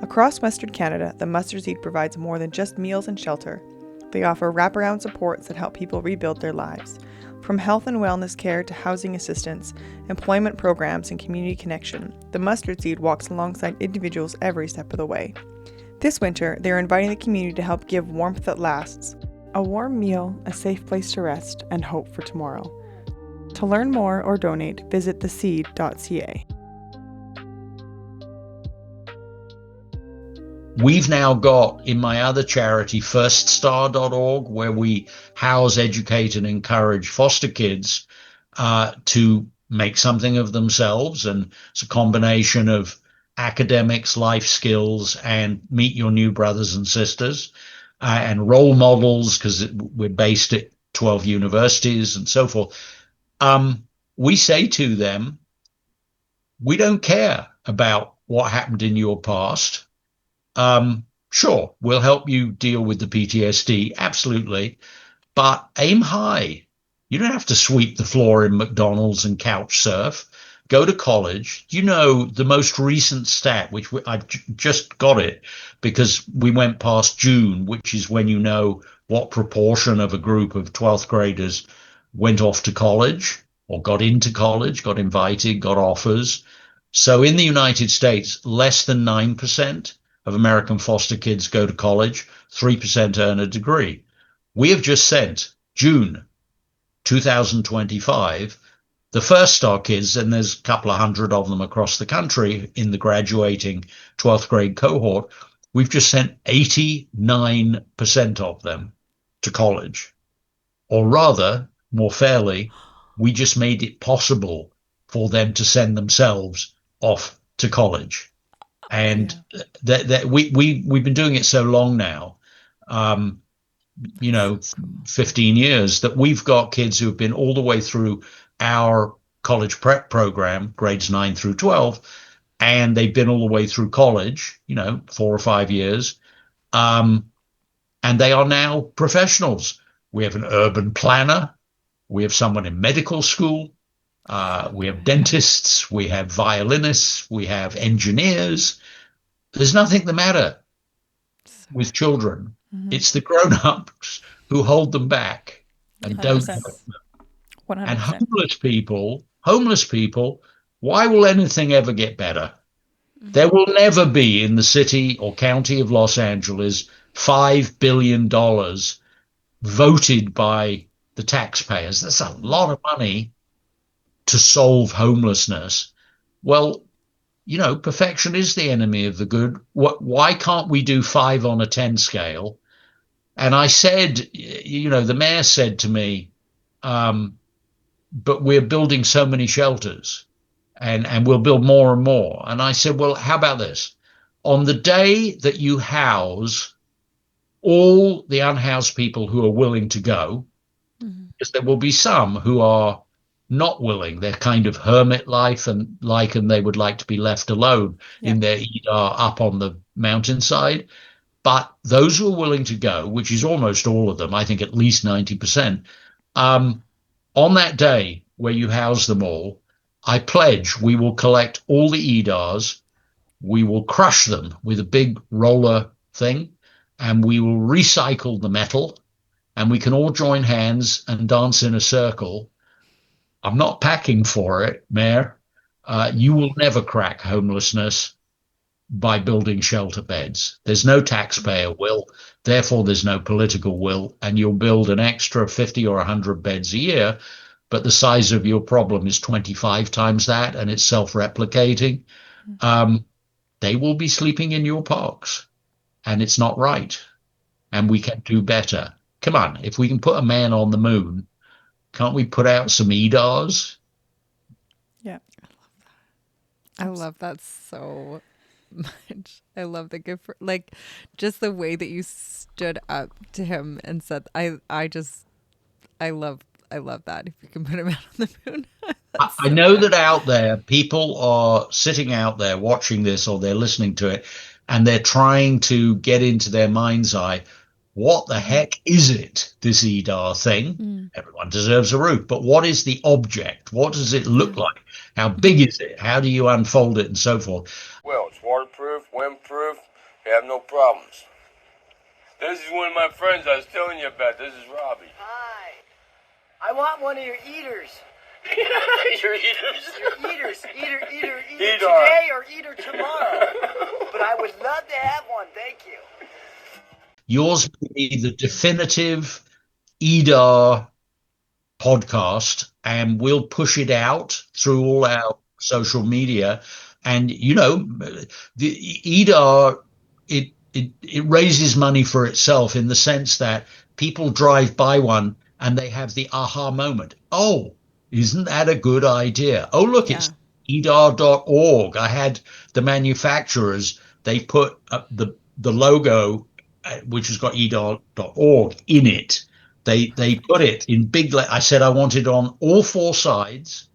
Across Western Canada, the mustard seed provides more than just meals and shelter. They offer wraparound supports that help people rebuild their lives. From health and wellness care to housing assistance, employment programs, and community connection, the mustard seed walks alongside individuals every step of the way. This winter, they're inviting the community to help give warmth that lasts. A warm meal, a safe place to rest, and hope for tomorrow. To learn more or donate, visit theseed.ca. We've now got in my other charity, firststar.org, where we house, educate, and encourage foster kids to make something of themselves. And it's a combination of academics, life skills, and meet your new brothers and sisters, and role models, because we're based at 12 universities and so forth. We say to them, we don't care about what happened in your past. Sure, we'll help you deal with the PTSD, absolutely, but aim high. You don't have to sweep the floor in McDonald's and couch surf. Go to college. You know, the most recent stat, which I've just got it because we went past June, which is when you know what proportion of a group of 12th graders went off to college or got into college, got invited, got offers. So in the United States, less than 9% of American foster kids go to college, 3% earn a degree. We have just sent June 2025, the First Star kids, and there's a couple of hundred of them across the country in the graduating 12th grade cohort. We've just sent 89% of them to college. Or rather, more fairly, we just made it possible for them to send themselves off to college. And we've been doing it so long now, 15 years, that we've got kids who have been all the way through our college prep program, grades 9 through 12, and they've been all the way through college, 4 or 5 years. And they are now professionals. We have an urban planner. We have someone in medical school. We have dentists. We have violinists. We have engineers. There's nothing the matter with children. Mm-hmm. It's the grown-ups who hold them back and 100%. Don't help them. 100%. And homeless people, why will anything ever get better? Mm-hmm. There will never be in the city or county of Los Angeles $5 billion voted by the taxpayers. That's a lot of money to solve homelessness. Well, perfection is the enemy of the good. Why can't we do 5 on a 10 scale? And I said, the mayor said to me, but we're building so many shelters and we'll build more and more. And I said, well, how about this? On the day that you house all the unhoused people who are willing to go, because there will be some who are not willing. They're kind of hermit life and they would like to be left alone in their EDAR up on the mountainside. But those who are willing to go, which is almost all of them, I think at least 90%, on that day where you house them all, I pledge we will collect all the EDARs, we will crush them with a big roller thing, and we will recycle the metal, and we can all join hands and dance in a circle. I'm not packing for it, Mayor. You will never crack homelessness by building shelter beds. There's no taxpayer will, therefore there's no political will, and you'll build an extra 50 or 100 beds a year, but the size of your problem is 25 times that, and it's self-replicating. They will be sleeping in your parks, and it's not right, and we can do better. Come on, if we can put a man on the moon, can't we put out some EDARs? Yeah. I love that so much. I love the gift, just the way that you stood up to him and said, I love that. If you can put him out on the moon. I know that out there, people are sitting out there watching this, or they're listening to it, and they're trying to get into their mind's eye, what the heck is it, this EDAR thing? Everyone deserves a roof, but what is the object? What does it look like? How big is it? How do you unfold it, and so forth? Well, it's waterproof, windproof, you have no problems. This is one of my friends I was telling you about. This is Robbie. Hi. I want one of your eaters. Your eaters? Your eaters. Eater today or eater tomorrow. But I would love to have one. Thank you. Yours will be the definitive EDAR podcast, and we'll push it out through all our social media. And, the EDAR, it it raises money for itself in the sense that people drive by one and they have the aha moment. Oh, isn't that a good idea? Oh, look, it's EDAR.org. I had the manufacturers, they put up the logo, which has got EDAR.org in it. They put it in big. I said I want it on all four sides,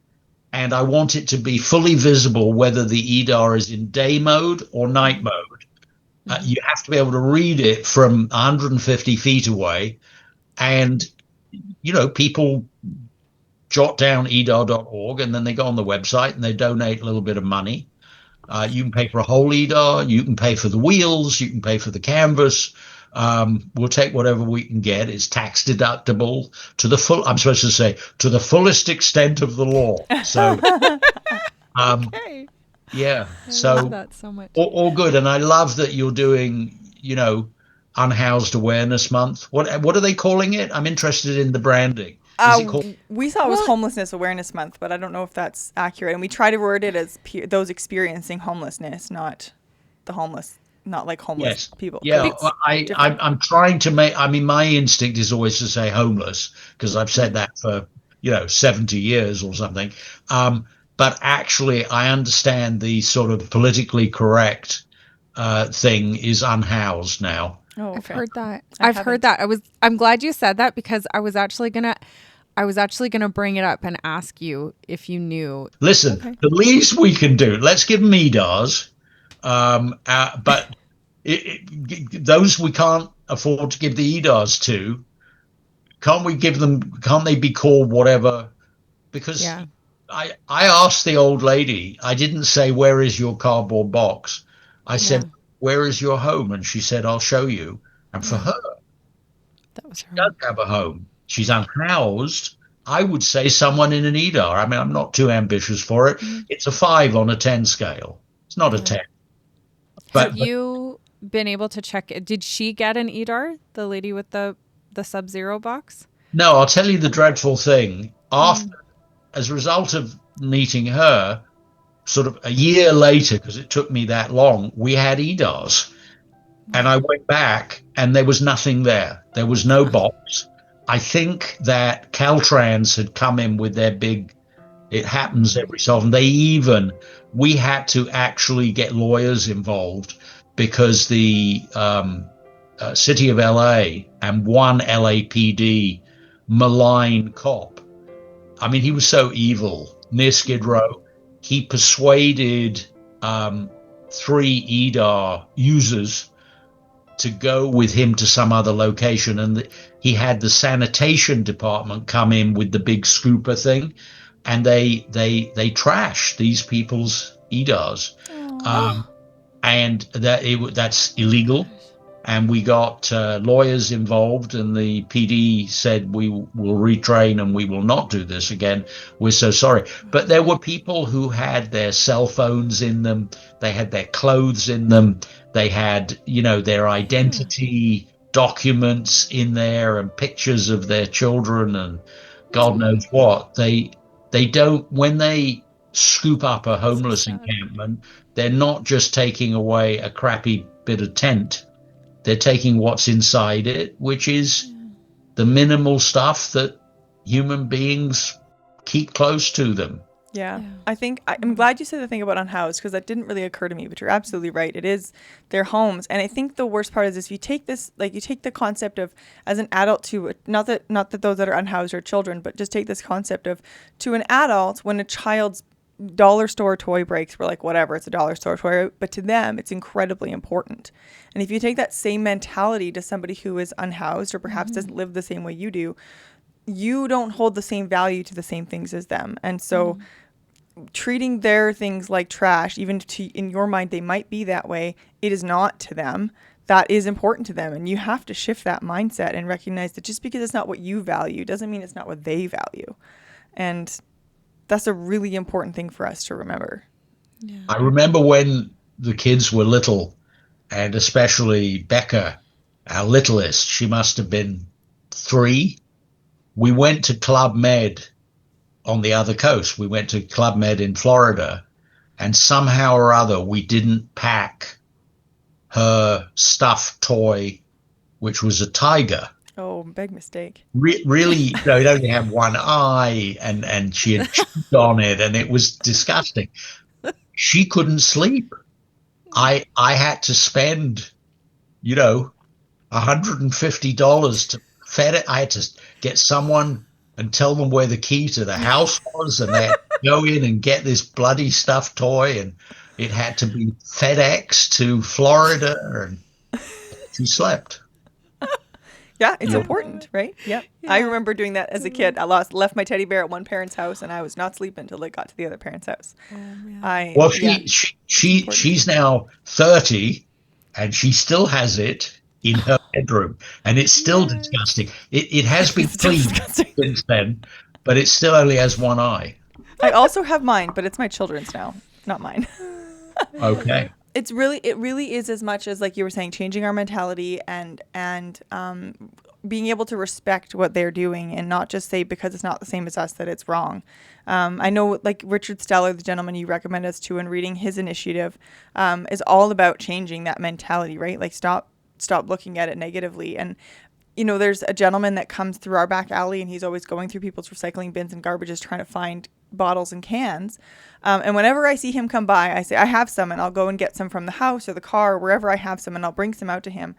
and I want it to be fully visible whether the EDAR is in day mode or night mode. You have to be able to read it from 150 feet away. And, people jot down EDAR.org and then they go on the website and they donate a little bit of money. You can pay for a whole EDAR. You can pay for the wheels. You can pay for the canvas. We'll take whatever we can get. It's tax deductible to the full. I'm supposed to say to the fullest extent of the law. So, Okay. yeah. I love that so much. All good. And I love that you're doing, Unhoused Awareness Month. What are they calling it? I'm interested in the branding. We thought it was Homelessness Awareness Month, but I don't know if that's accurate. And we try to word it as those experiencing homelessness, not the homeless, not like homeless people. Yeah, I'm trying to make. I mean, my instinct is always to say homeless because I've said that for 70 years or something. But actually, I understand the sort of politically correct thing is unhoused now. Oh, okay. I've heard that. I've heard that. I'm glad you said that because I was actually gonna bring it up and ask you if you knew. Listen, the least we can do. Let's give them EDARs, but those we can't afford to give the EDARs to. Can't we give them? Can't they be called whatever? Because I asked the old lady. I didn't say where is your cardboard box. I said, where is your home? And she said, I'll show you. And for her, she does have a home. She's unhoused. I would say someone in an EDAR. I mean, I'm not too ambitious for it. It's a 5 on a 10 scale. It's not a 10. But, have you been able to check it? Did she get an EDAR, the lady with the Sub-Zero box? No, I'll tell you the dreadful thing. As a result of meeting her, sort of a year later, because it took me that long, we had EDARs. And I went back and there was nothing there. There was no box. I think that Caltrans had come in with their big, it happens every so often. We had to actually get lawyers involved because the city of LA and one LAPD malign cop. I mean, he was so evil near Skid Row. He persuaded 3 EDAR users to go with him to some other location, and he had the sanitation department come in with the big scooper thing, and they trashed these people's EDARs, and that's illegal. And we got lawyers involved, and the PD said, we will retrain and we will not do this again. We're so sorry. But there were people who had their cell phones in them. They had their clothes in them. They had, their identity documents in there and pictures of their children and God knows what. They don't, when they scoop up a homeless encampment, they're not just taking away a crappy bit of tent. They're taking what's inside it, which is the minimal stuff that human beings keep close to them. Yeah. I think I'm glad you said the thing about unhoused because that didn't really occur to me, but you're absolutely right. It is their homes. And I think the worst part is if you take this, you take the concept of as an adult to, not that those that are unhoused are children, but just take this concept of to an adult when a child's dollar store toy breaks, we're like, whatever, it's a dollar store toy, but to them it's incredibly important. And if you take that same mentality to somebody who is unhoused or perhaps doesn't live the same way you do, you don't hold the same value to the same things as them. And so treating their things like trash, even in your mind they might be that way, it is not to them. That is important to them, and you have to shift that mindset and recognize that just because it's not what you value doesn't mean it's not what they value. And that's a really important thing for us to remember. Yeah. I remember when the kids were little, and especially Becca, our littlest, she must have been 3. We went to Club Med on the other coast. We went to Club Med in Florida, and somehow or other we didn't pack her stuffed toy, which was a tiger. Oh, big mistake. Really, it only had one eye, and she had chewed on it, and it was disgusting. She couldn't sleep. I had to spend, $150 to fed it. I had to get someone and tell them where the key to the house was, and they had to go in and get this bloody stuffed toy, and it had to be FedEx to Florida, and she slept. Yeah, it's important, right? Yeah. I remember doing that as a kid. I left my teddy bear at one parent's house, and I was not sleeping until it got to the other parent's house. Oh, man. Well, she's now 30, and she still has it in her bedroom, and it's still disgusting. It has been cleaned since then, but it still only has one eye. I also have mine, but it's my children's now, not mine. Okay. It really is as much as, like you were saying, changing our mentality and being able to respect what they're doing and not just say because it's not the same as us that it's wrong. I know, like Richard Steller, the gentleman you recommend us to, and reading his initiative is all about changing that mentality, right? Like stop looking at it negatively. And there's a gentleman that comes through our back alley, and he's always going through people's recycling bins and garbages trying to find bottles and cans. And whenever I see him come by, I say, I have some, and I'll go and get some from the house or the car or wherever I have some, and I'll bring some out to him.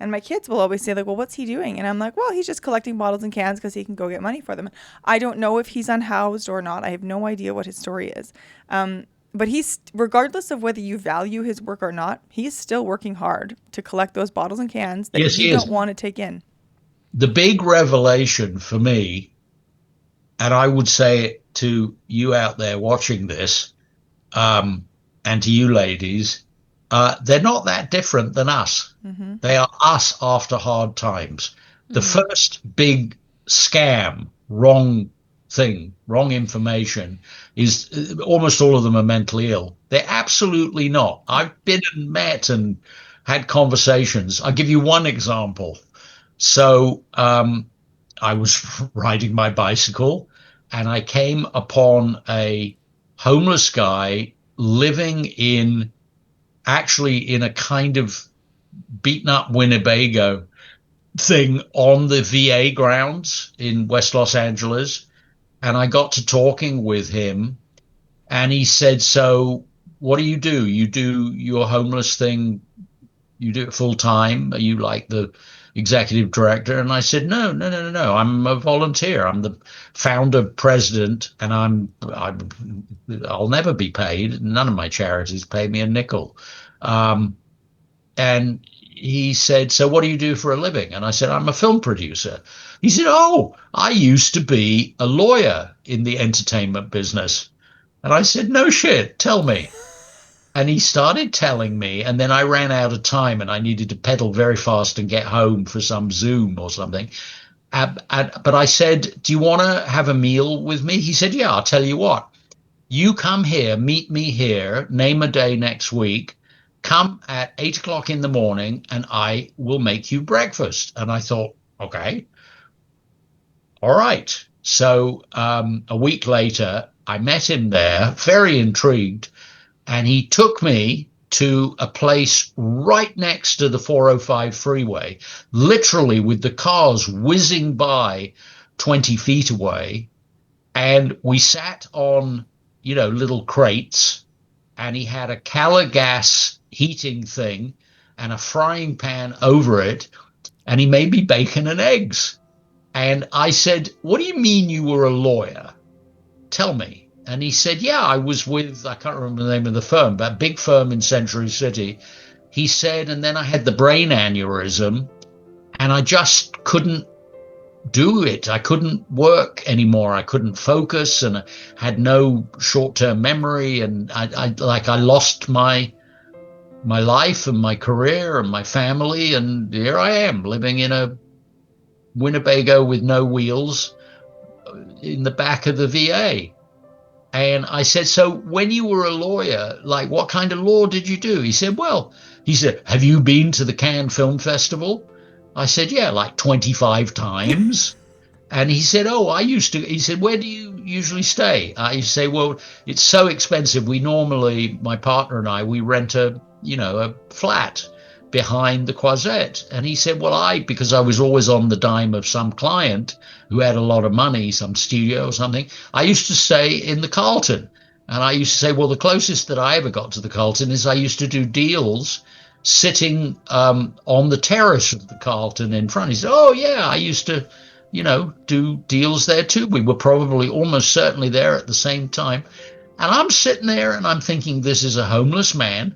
And my kids will always say, like, well, what's he doing? And I'm like, well, he's just collecting bottles and cans because he can go get money for them. I don't know if he's unhoused or not. I have no idea what his story is. But he's, regardless of whether you value his work or not, he's still working hard to collect those bottles and cans that you don't want to take in. The big revelation for me, and I would say it to you out there watching this, and to you ladies, they're not that different than us. Mm-hmm. They are us after hard times. The first big scam, wrong information is almost all of them are mentally ill. They're absolutely not. I've been and met and had conversations. I'll give you one example. So I was riding my bicycle, and I came upon a homeless guy living in a kind of beaten up Winnebago thing on the VA grounds in West Los Angeles. And I got to talking with him, and he said, so what do? You do your homeless thing, you do it full time? Are you like the executive director? And I said, no, I'm a volunteer. I'm the founder president, and I'll never be paid. None of my charities pay me a nickel. And he said, so what do you do for a living? And I said, I'm a film producer. He said, oh, I used to be a lawyer in the entertainment business. And I said, no shit, tell me. And he started telling me, and then I ran out of time, and I needed to pedal very fast and get home for some Zoom or something. But I said, do you want to have a meal with me? He said, yeah, I'll tell you what. You come here, meet me here, name a day next week, come at 8 o'clock in the morning, and I will make you breakfast. And I thought, okay, all right. So a week later, I met him there, very intrigued, and he took me to a place right next to the 405 freeway, literally with the cars whizzing by 20 feet away. And we sat on, little crates, and he had a Calagas heating thing and a frying pan over it, and he made me bacon and eggs. And I said, what do you mean you were a lawyer? Tell me. And he said, yeah, I was with, I can't remember the name of the firm, but a big firm in Century City. He said, and then I had the brain aneurysm, and I just couldn't do it. I couldn't work anymore. I couldn't focus, and I had no short-term memory. And I lost my life and my career and my family. And here I am living in a Winnebago with no wheels in the back of the VA. And I said, so when you were a lawyer, like what kind of law did you do? He said, have you been to the Cannes Film Festival? I said, yeah, like 25 times. And he said, he said, where do you usually stay? I say, well, it's so expensive. We normally, my partner and I, we rent a flat. behind the Croisette. And he said, well, because I was always on the dime of some client who had a lot of money, some studio or something, I used to stay in the Carlton. And I used to say, well, the closest that I ever got to the Carlton is I used to do deals sitting on the terrace of the Carlton in front. He said, oh, yeah, I used to, do deals there too. We were probably almost certainly there at the same time. And I'm sitting there and I'm thinking, this is a homeless man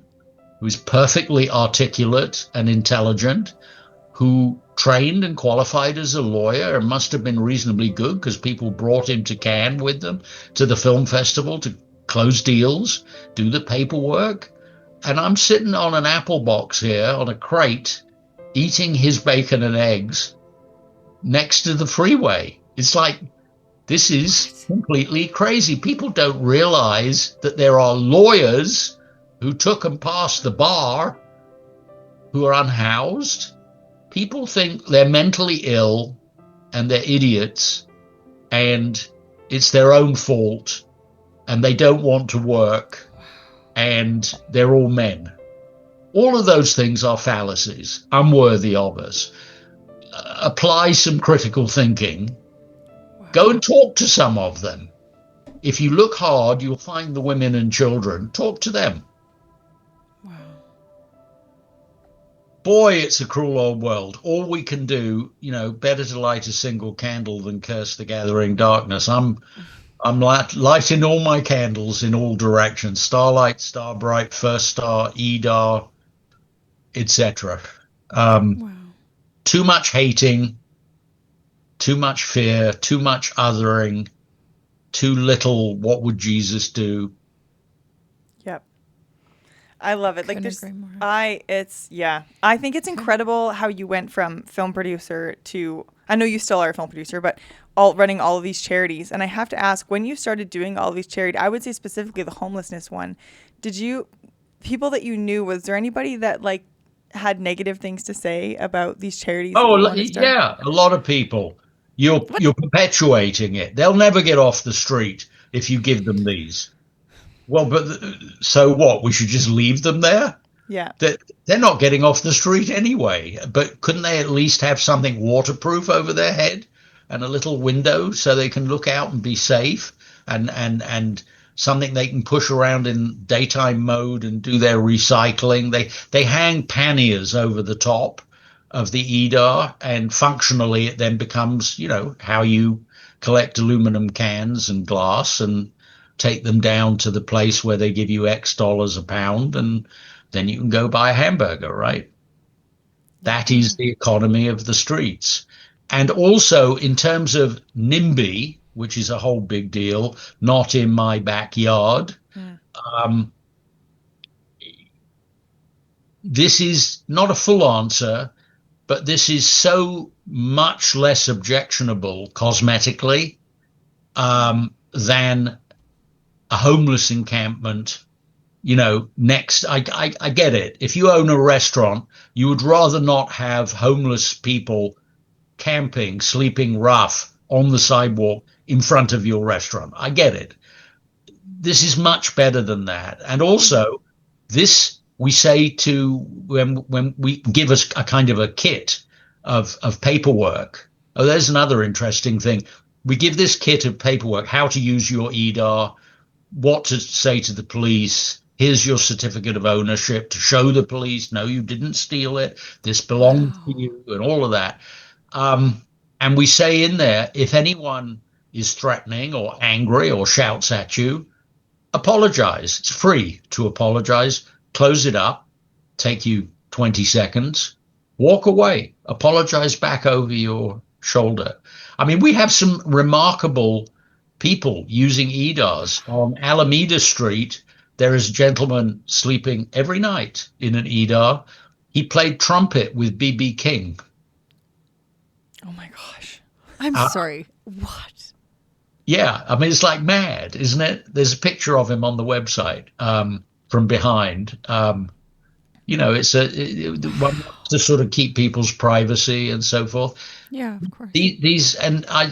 who's perfectly articulate and intelligent, who trained and qualified as a lawyer and must have been reasonably good because people brought him to Cannes with them, to the film festival, to close deals, do the paperwork. And I'm sitting on an apple box here on a crate, eating his bacon and eggs next to the freeway. It's like, this is completely crazy. People don't realize that there are lawyers who took and passed the bar who are unhoused. People think they're mentally ill and they're idiots and it's their own fault and they don't want to work and they're all men. All of those things are fallacies, unworthy of us. Apply some critical thinking. Go and talk to some of them. If you look hard, you'll find the women and children. Talk to them. Wow. Boy, it's a cruel old world. All we can do, better to light a single candle than curse the gathering darkness. I'm lighting all my candles in all directions. Starlight, Starbright, First Star, EDAR, etc. Wow. Too much hating, too much fear, too much othering, too little what would Jesus do. Yep. I love it. I think it's incredible how you went from film producer to, I know you still are a film producer, but running all of these charities. And I have to ask, when you started doing all of these charities, I would say specifically the homelessness one, people that you knew, was there anybody that had negative things to say about these charities? Oh, yeah, a lot of people. You're perpetuating it. They'll never get off the street if you give them these. Well, but so what? We should just leave them there? Yeah. They're not getting off the street anyway. But couldn't they at least have something waterproof over their head and a little window so they can look out and be safe, and something they can push around in daytime mode and do their recycling? They hang panniers over the top of the EDAR, and functionally it then becomes, how you collect aluminum cans and glass and take them down to the place where they give you X dollars a pound, and then you can go buy a hamburger, right? That is the economy of the streets. And also in terms of NIMBY, which is a whole big deal, not in my backyard, this is not a full answer, but this is so much less objectionable cosmetically than a homeless encampment. Next, I get it. If you own a restaurant, you would rather not have homeless people camping, sleeping rough on the sidewalk in front of your restaurant. I get it. This is much better than that. And also, this we say to when we give us a kind of a kit of paperwork. Oh, there's another interesting thing. We give this kit of paperwork, how to use your EDAR, what to say to the police. Here's your certificate of ownership to show the police, no, you didn't steal it. This belongs to you, and all of that. And we say in there, if anyone is threatening or angry or shouts at you, apologize. It's free to apologize. Close it up. Take you 20 seconds. Walk away. Apologize back over your shoulder. I mean, we have some remarkable people using EDARs. On Alameda Street, there is a gentleman sleeping every night in an EDAR. He played trumpet with B.B. King. Oh, my gosh. I'm sorry. What? Yeah. I mean, it's like mad, isn't it? There's a picture of him on the website from behind. It's one to sort of keep people's privacy and so forth. Yeah, of course. These, and I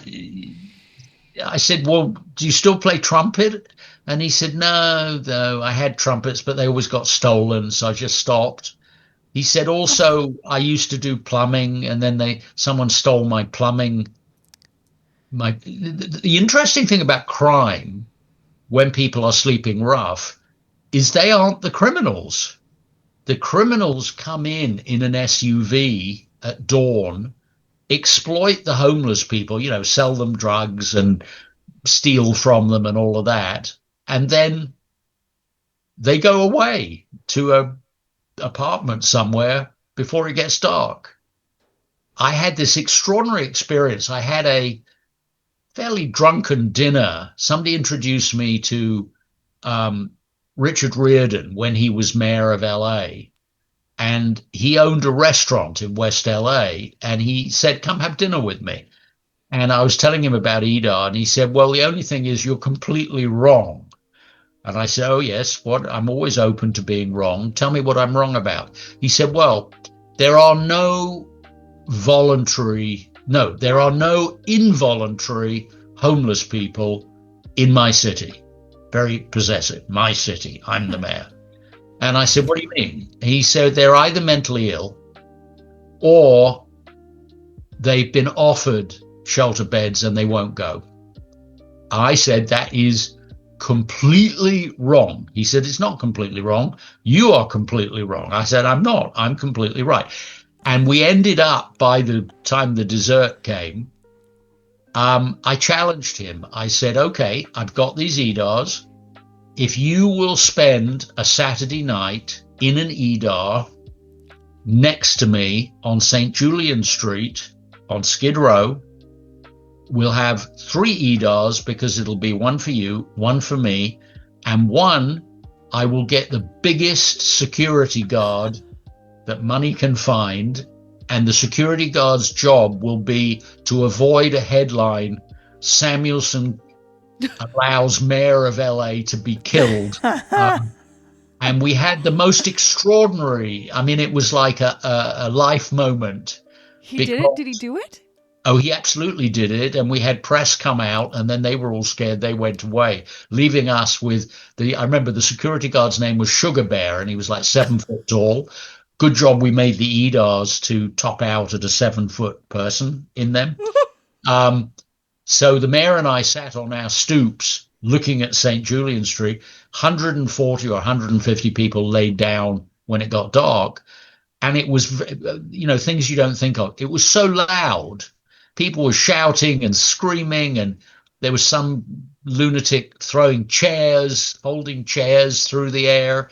said, well, do you still play trumpet? And he said, no, I had trumpets, but they always got stolen, so I just stopped. He said also, I used to do plumbing, and then someone stole my plumbing. The interesting thing about crime when people are sleeping rough is they aren't the criminals. The criminals come in an SUV at dawn, exploit the homeless people, sell them drugs and steal from them and all of that, and then they go away to a apartment somewhere before it gets dark. I had this extraordinary experience. I had a fairly drunken dinner. Somebody introduced me to Richard Riordan when he was mayor of LA, and he owned a restaurant in West LA, and he said, come have dinner with me. And I was telling him about EDAR, and he said, well, the only thing is you're completely wrong. And I said, oh, yes, what? I'm always open to being wrong. Tell me what I'm wrong about. He said, well, there are no involuntary homeless people in my city. Very possessive. My city. I'm the mayor. And I said, what do you mean? He said, they're either mentally ill or they've been offered shelter beds and they won't go. I said, that is completely wrong. He said, it's not completely wrong. You are completely wrong. I said, I'm not. I'm completely right. And we ended up, by the time the dessert came, I challenged him. I said, okay, I've got these EDARs. If you will spend a Saturday night in an EDAR next to me on St. Julian Street on Skid Row, we'll have 3 EDARs because it'll be one for you, one for me, and one I will get the biggest security guard that money can find, and the security guard's job will be to avoid a headline, Samuelson allows mayor of LA to be killed. And we had the most extraordinary, it was like a life moment. He did it? Did he do it? Oh, he absolutely did it. And we had press come out, and then they were all scared. They went away, leaving us with I remember the security guard's name was Sugar Bear, and he was like 7 foot tall. Good job we made the EDARs to top out at a 7-foot person in them. So the mayor and I sat on our stoops looking at St. Julian Street. 140 or 150 people laid down when it got dark. And it was, things you don't think of. It was so loud. People were shouting and screaming, and there was some lunatic throwing chairs, holding chairs through the air.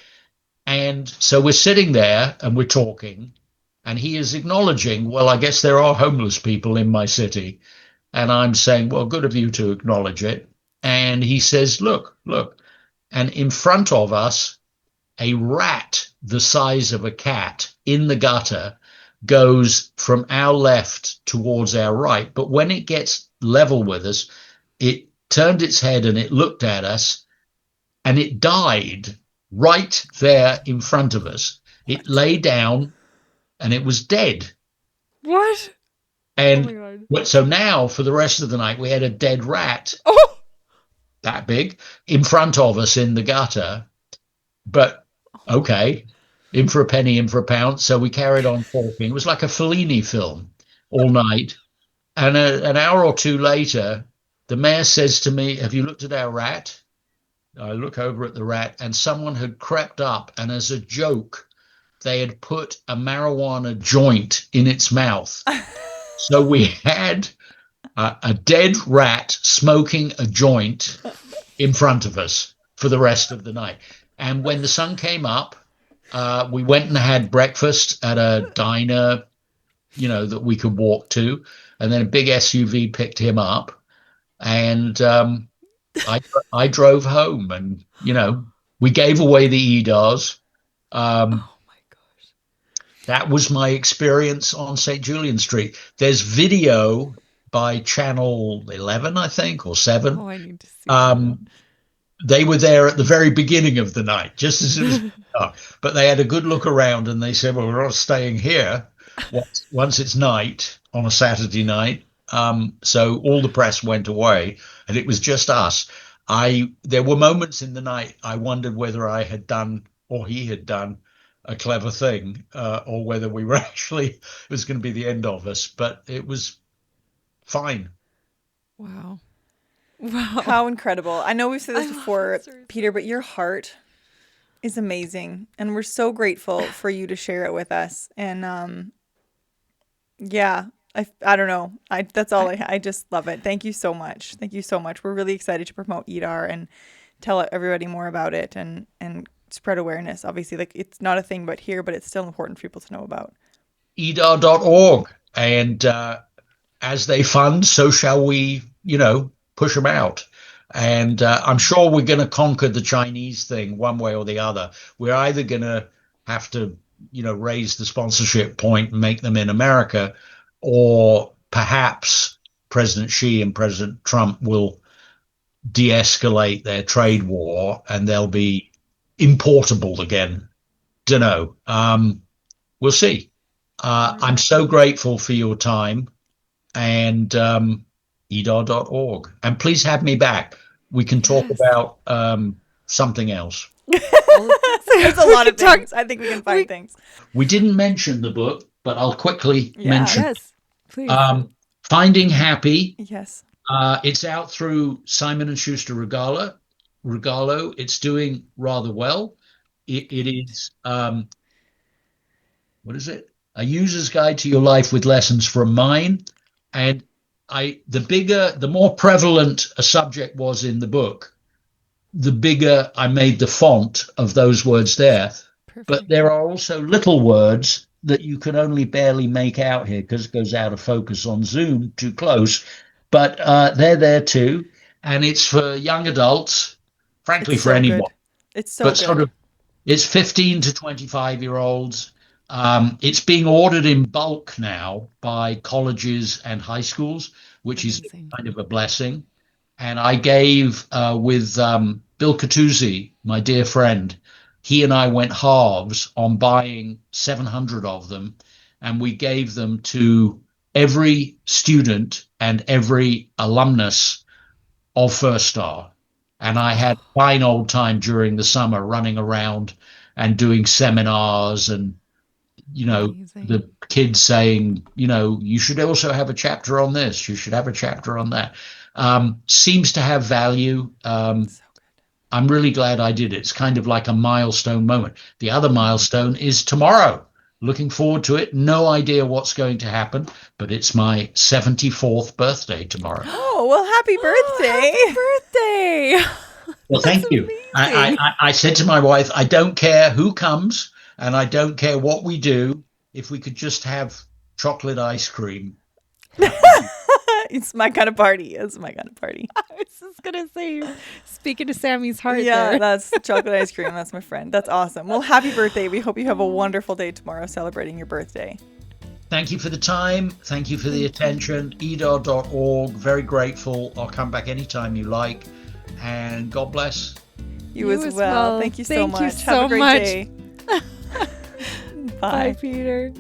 And so we're sitting there and we're talking, and he is acknowledging, well, I guess there are homeless people in my city. And I'm saying, well, good of you to acknowledge it. And he says, look. And in front of us, a rat the size of a cat in the gutter goes from our left towards our right. But when it gets level with us, it turned its head and it looked at us, and it died right there in front of us. It lay down and it was dead. What? And so now for the rest of the night, we had a dead rat that big in front of us in the gutter. But okay, in for a penny, in for a pound. So we carried on talking. It was like a Fellini film all night. And an hour or two later, the mayor says to me, have you looked at our rat? I look over at the rat, and someone had crept up, and as a joke, they had put a marijuana joint in its mouth. So we had a dead rat smoking a joint in front of us for the rest of the night. And when the sun came up, we went and had breakfast at a diner, that we could walk to. And then a big SUV picked him up. And I drove home, and, we gave away the EDARs. That was my experience on St. Julian Street. There's video by Channel 11, I think, or 7. Oh, I need to see that. They were there at the very beginning of the night, just as it was dark. But they had a good look around, and they said, well, we're not staying here once it's night on a Saturday night. So all the press went away, and it was just us. There were moments in the night I wondered whether I had done, or he had done, a clever thing, or whether we were actually, it was going to be the end of us, but it was fine. Wow. Wow. How incredible. I know we've said this before, Peter, but your heart is amazing. And we're so grateful for you to share it with us. And yeah, I don't know. That's all I just love it. Thank you so much. Thank you so much. We're really excited to promote EDAR and tell everybody more about it and spread awareness. Obviously, like, it's not a thing but here, but it's still important for people to know about. EDAR.org. And as they fund, so shall we, push them out. And I'm sure we're going to conquer the Chinese thing one way or the other. We're either going to have to, raise the sponsorship point and make them in America, or perhaps President Xi and President Trump will de-escalate their trade war and they'll be importable again. Don't know. We'll see. I'm so grateful for your time. And EDAR.org. And please have me back. We can talk about something else. There's a lot of things. I think we can find things. We didn't mention the book, but I'll quickly mention. Yes, please. Finding Happy. Yes. It's out through Simon & Schuster Regalo. It's doing rather well. It is, what is it? A User's Guide to Your Life with Lessons from Mine. And the more prevalent a subject was in the book, the bigger I made the font of those words there. Perfect. But there are also little words that you can only barely make out here because it goes out of focus on Zoom too close. But they're there too. And it's for young adults, frankly, for anyone. Good. It's so good. It's 15 to 25-year-olds. It's being ordered in bulk now by colleges and high schools, which is kind of a blessing. And I gave with Bill Catuzzi, my dear friend, he and I went halves on buying 700 of them, and we gave them to every student and every alumnus of First Star. And I had a fine old time during the summer running around and doing seminars and Amazing. The kids saying, you should also have a chapter on this. You should have a chapter on that. Seems to have value. So good. I'm really glad I did it. It's kind of like a milestone moment. The other milestone is tomorrow. Looking forward to it. No idea what's going to happen, but it's my 74th birthday tomorrow. Oh, well, happy birthday. Happy birthday. Well, thank you. I said to my wife, I don't care who comes. And I don't care what we do, if we could just have chocolate ice cream. It's my kind of party. I was just going to say, speaking to Sammy's heart. Yeah, there. That's chocolate ice cream. That's my friend. That's awesome. Well, happy birthday. We hope you have a wonderful day tomorrow celebrating your birthday. Thank you for the time. Thank you for the attention. EDAR.org. Very grateful. I'll come back anytime you like. And God bless. You as well. Thank you so much. Thank you so have a great much. day. Bye, Peter.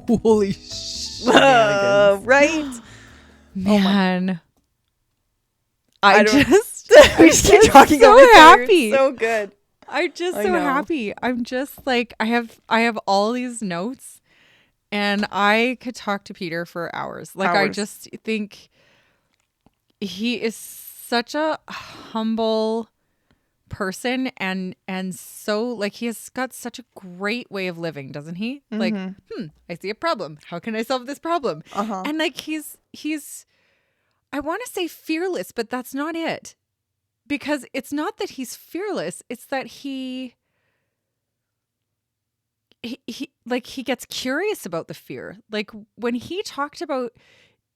Holy shit. Right? Man. I just keep talking so over happy. So good. I'm just so happy. I'm just like, I have all these notes and I could talk to Peter for hours. I just think he is such a humble person and so like he has got such a great way of living, doesn't he? Mm-hmm. Like, I see a problem. How can I solve this problem? And like he's I want to say fearless, but that's not it. Because it's not that he's fearless, it's that he gets curious about the fear. Like when he talked about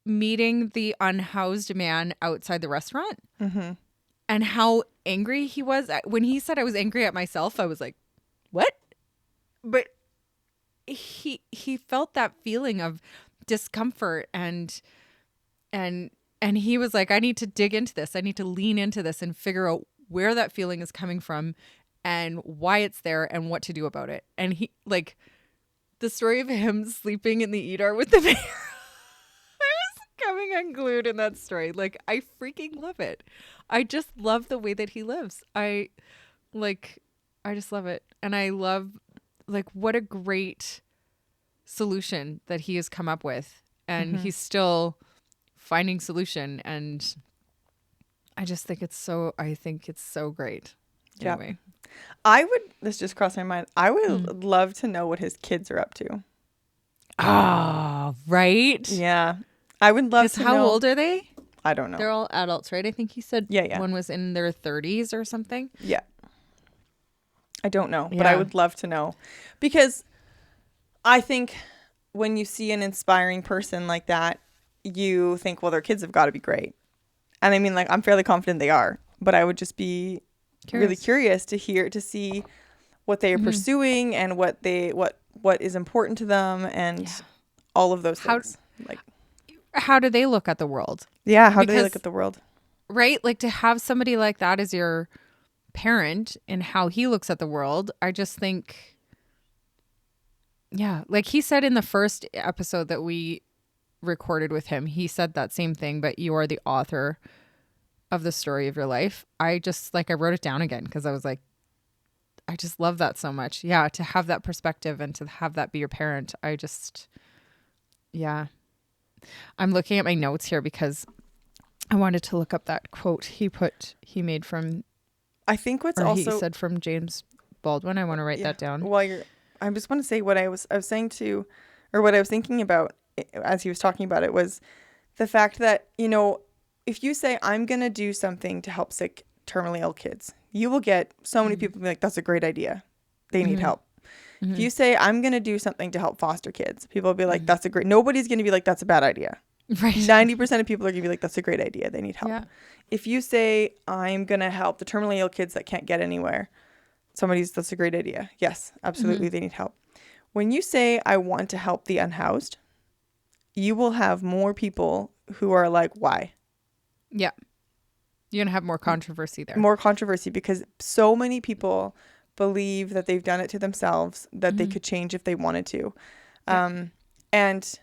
meeting the unhoused man outside the restaurant and how angry he was. When he said I was angry at myself, I was like, what? But he felt that feeling of discomfort and he was like, I need to dig into this. I need to lean into this and figure out where that feeling is coming from and why it's there and what to do about it. And he, like, the story of him sleeping in the EDAR with the mayor. I glued in that story. Like, I freaking love it. I just love the way that he lives. I just love it. And I love, like, what a great solution that he has come up with. And he's still finding solution. And I just think it's so great. Anyway. This just crossed my mind. I would love to know what his kids are up to. Ah, right? Yeah. I would love to know. How old are they? I don't know. They're all adults, right? I think he said one was in their 30s or something. Yeah. I don't know, but I would love to know. Because I think when you see an inspiring person like that, you think, well, their kids have got to be great. And I mean, like, I'm fairly confident they are, but I would just be really curious to see what they are pursuing and what is important to them and all of those things. How do they look at the world? Yeah, how do they look at the world? Right? Like, to have somebody like that as your parent and how he looks at the world, I just think, like he said in the first episode that we recorded with him, he said that same thing, but you are the author of the story of your life. I just, like, I wrote it down again because I was like, I just love that so much. Yeah, to have that perspective and to have that be your parent. I just, I'm looking at my notes here because I wanted to look up that quote he made from, I think he said from James Baldwin. I want to write that down. I just want to say what I was saying to, or what I was thinking about as he was talking about it, was the fact that, you know, if you say, I'm going to do something to help sick, terminally ill kids, you will get so many people be like, that's a great idea. They need help. If you say, I'm going to do something to help foster kids, people will be like, nobody's going to be like, that's a bad idea. Right. 90% of people are going to be like, that's a great idea. They need help. Yeah. If you say, I'm going to help the terminally ill kids that can't get anywhere, that's a great idea. Yes, absolutely. They need help. When you say, I want to help the unhoused, you will have more people who are like, why? Yeah. You're going to have more controversy there. More controversy because so many people believe that they've done it to themselves, that they could change if they wanted to. And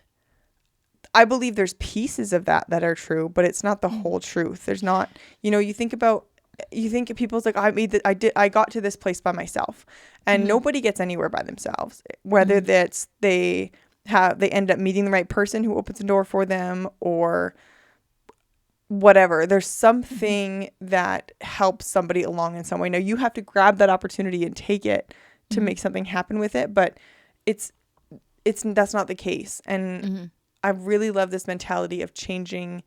I believe there's pieces of that are true, but it's not the whole truth. There's not, you know, you think people's like, I got to this place by myself, and nobody gets anywhere by themselves, whether that's they end up meeting the right person who opens the door for them or whatever. There's something that helps somebody along in some way. Now you have to grab that opportunity and take it to make something happen with it, but that's not the case. And I really love this mentality of changing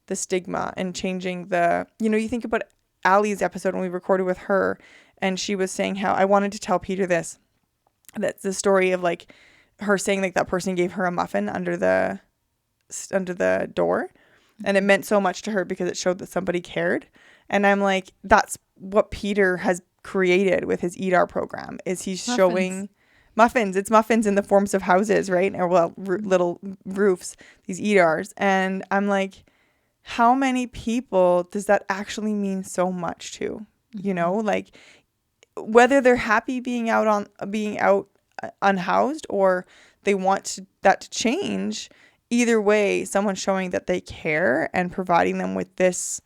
the stigma and changing you think about Allie's episode when we recorded with her, and she was saying how I wanted to tell Peter that's the story of like her saying like that person gave her a muffin under the door. And it meant so much to her because it showed that somebody cared. And I'm like, that's what Peter has created with his EDAR program, is he's showing muffins. It's muffins in the forms of houses, right? Or little roofs, these EDARs. And I'm like, how many people does that actually mean so much to? You know, like whether they're happy being out unhoused or they want that to change. Either way, someone showing that they care and providing them with this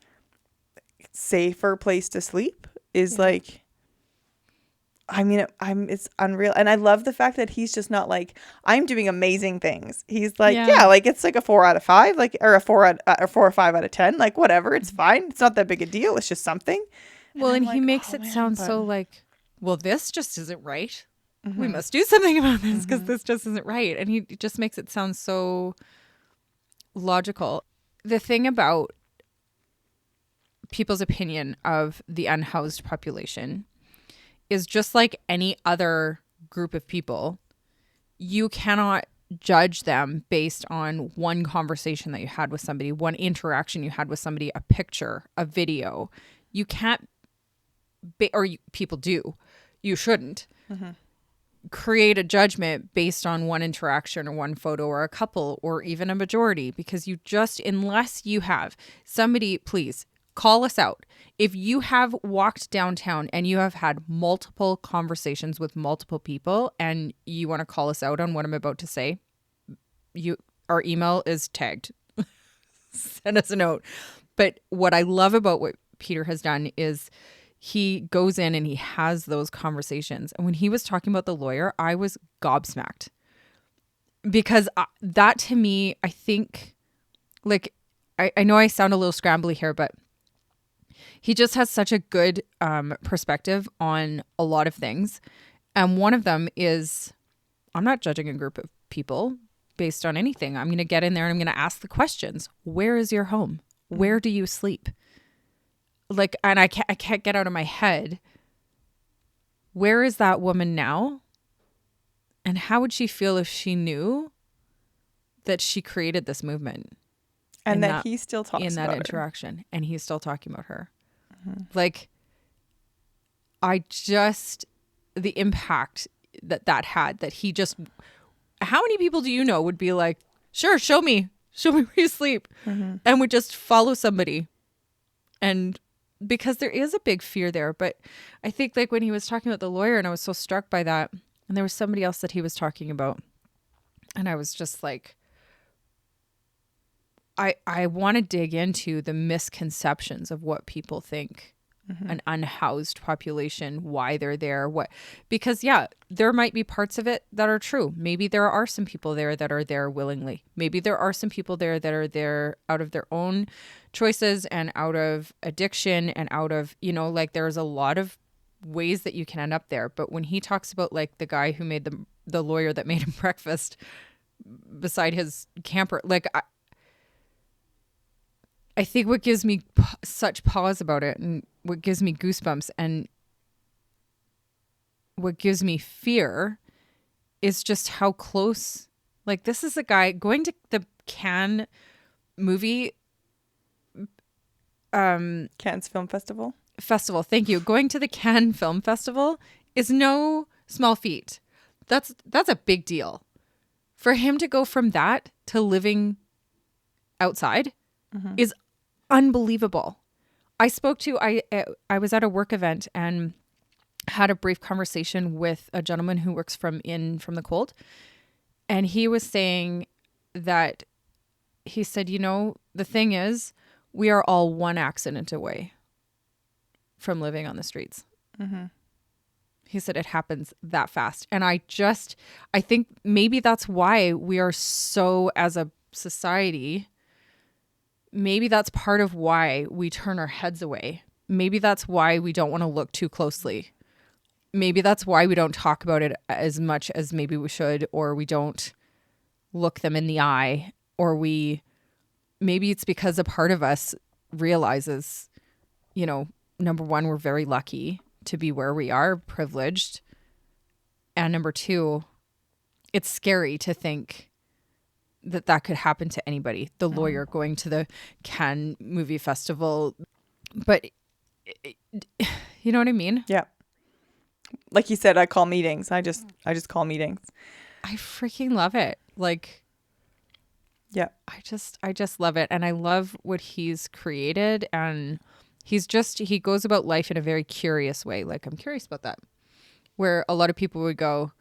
safer place to sleep is like, I mean, it's unreal. And I love the fact that he's just not like, I'm doing amazing things. He's like, like it's like a 4 out of 5, like, or a 4 or 5 out of 10, like whatever. It's fine. It's not that big a deal. It's just something. Well, and he makes it sound so like, well, this just isn't right. We must do something about this because this just isn't right. And he just makes it sound so logical. The thing about people's opinion of the unhoused population is just like any other group of people, you cannot judge them based on one conversation that you had with somebody, one interaction you had with somebody, a picture, a video. You can't, people do. You shouldn't. Create a judgment based on one interaction or one photo or a couple or even a majority, because unless you have somebody, please call us out. If you have walked downtown and you have had multiple conversations with multiple people and you want to call us out on what I'm about to say, our email is tagged. send us a note. But what I love about what Peter has done is he goes in and he has those conversations. And when he was talking about the lawyer, I was gobsmacked. Because that to me, I think, like, I know I sound a little scrambly here, but he just has such a good perspective on a lot of things. And one of them is, I'm not judging a group of people based on anything. I'm going to get in there and I'm going to ask the questions. Where is your home? Where do you sleep? Like, and I can't get out of my head. Where is that woman now? And how would she feel if she knew that she created this movement? And that he still talks about in that interaction. Her. And he's still talking about her. Mm-hmm. Like, the impact that had, that he just, how many people do you know would be like, sure, show me where you sleep, mm-hmm. and would just follow somebody. And because there is a big fear there. But I think, like, when he was talking about the lawyer, and I was so struck by that, and there was somebody else that he was talking about, and I was just like, I want to dig into the misconceptions of what people think mm-hmm. an unhoused population, why they're there, because yeah, there might be parts of it that are true. Maybe there are some people there that are there willingly. Maybe there are some people there that are there out of their own choices and out of addiction and out of, like, there's a lot of ways that you can end up there. But when he talks about, like, the guy who made the lawyer that made him breakfast beside his camper, like, I think what gives me such pause about it, and what gives me goosebumps, and what gives me fear, is just how close, like, this is a guy going to the Cannes movie, Cannes Film Festival. Thank you. Going to the Cannes Film Festival is no small feat. That's a big deal. For him to go from that to living outside mm-hmm. is unbelievable. I was at a work event and had a brief conversation with a gentleman who works from the cold. And he was saying that, he said, the thing is, we are all one accident away from living on the streets. Mm-hmm. He said it happens that fast. And I think maybe that's why we are so, as a society, maybe that's part of why we turn our heads away. Maybe that's why we don't want to look too closely. Maybe that's why we don't talk about it as much as maybe we should, or we don't look them in the eye, or maybe it's because a part of us realizes, number one, we're very lucky to be where we are, privileged. And number two, it's scary to think that could happen to anybody. The lawyer going to the Cannes Movie Festival. But you know what I mean? Yeah. Like you said, I call meetings. I just call meetings. I freaking love it. Like, yeah, I just love it. And I love what he's created. And he goes about life in a very curious way. Like, I'm curious about that. Where a lot of people would go,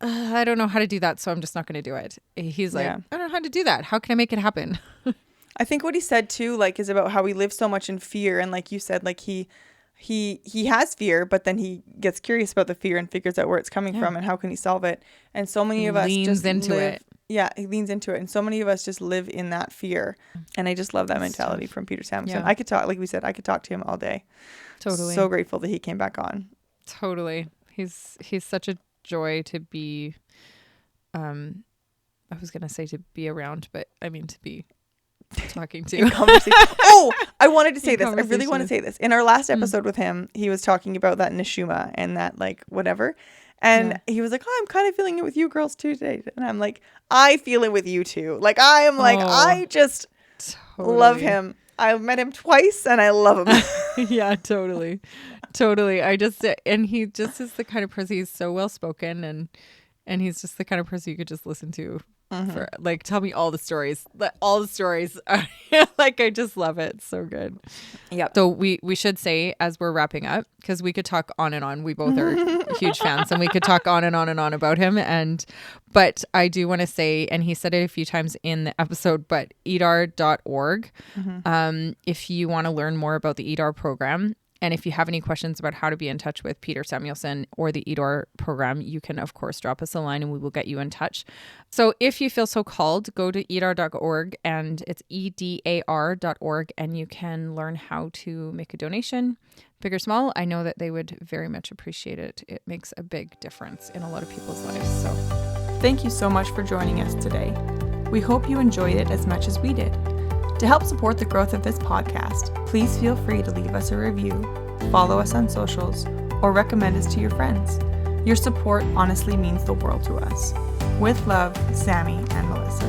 I don't know how to do that, so I'm just not going to do it. He's like, I don't know how to do that. How can I make it happen? I think what he said too, like, is about how we live so much in fear. And like you said, like he has fear, but then he gets curious about the fear and figures out where it's coming from and how can he solve it. And so many of us just into it. Yeah, he leans into it. And so many of us just live in that fear. And I just love that mentality from Peter Samuelson. Yeah. I could talk to him all day. Totally. So grateful that he came back on. Totally. He's such a joy to be, I was going to say to be around, but I mean to be talking to. Oh, I wanted to say this. I really want to say this. In our last episode with him, he was talking about that neshuma and that, like, whatever. And he was like, I'm kind of feeling it with you girls too today. And I'm like, I feel it with you too. Like, I am like, I just love him. I met him twice and I love him. Yeah, totally. And he just is the kind of person, he's so well spoken, And he's just the kind of person you could just listen to for, like, tell me all the stories. All the stories. Like, I just love it. It's so good. Yep. So we should say, as we're wrapping up, because we could talk on and on. We both are huge fans, and we could talk on and on and on about him. But I do want to say, and he said it a few times in the episode, but EDAR.org, if you want to learn more about the EDAR program, and if you have any questions about how to be in touch with Peter Samuelson or the EDAR program, you can, of course, drop us a line and we will get you in touch. So if you feel so called, go to EDAR.org, and it's EDAR.org, and you can learn how to make a donation, big or small. I know that they would very much appreciate it. It makes a big difference in a lot of people's lives. So Thank you so much for joining us today. We hope you enjoyed it as much as we did. To help support the growth of this podcast, please feel free to leave us a review, follow us on socials, or recommend us to your friends. Your support honestly means the world to us. With love, Sammy and Melissa.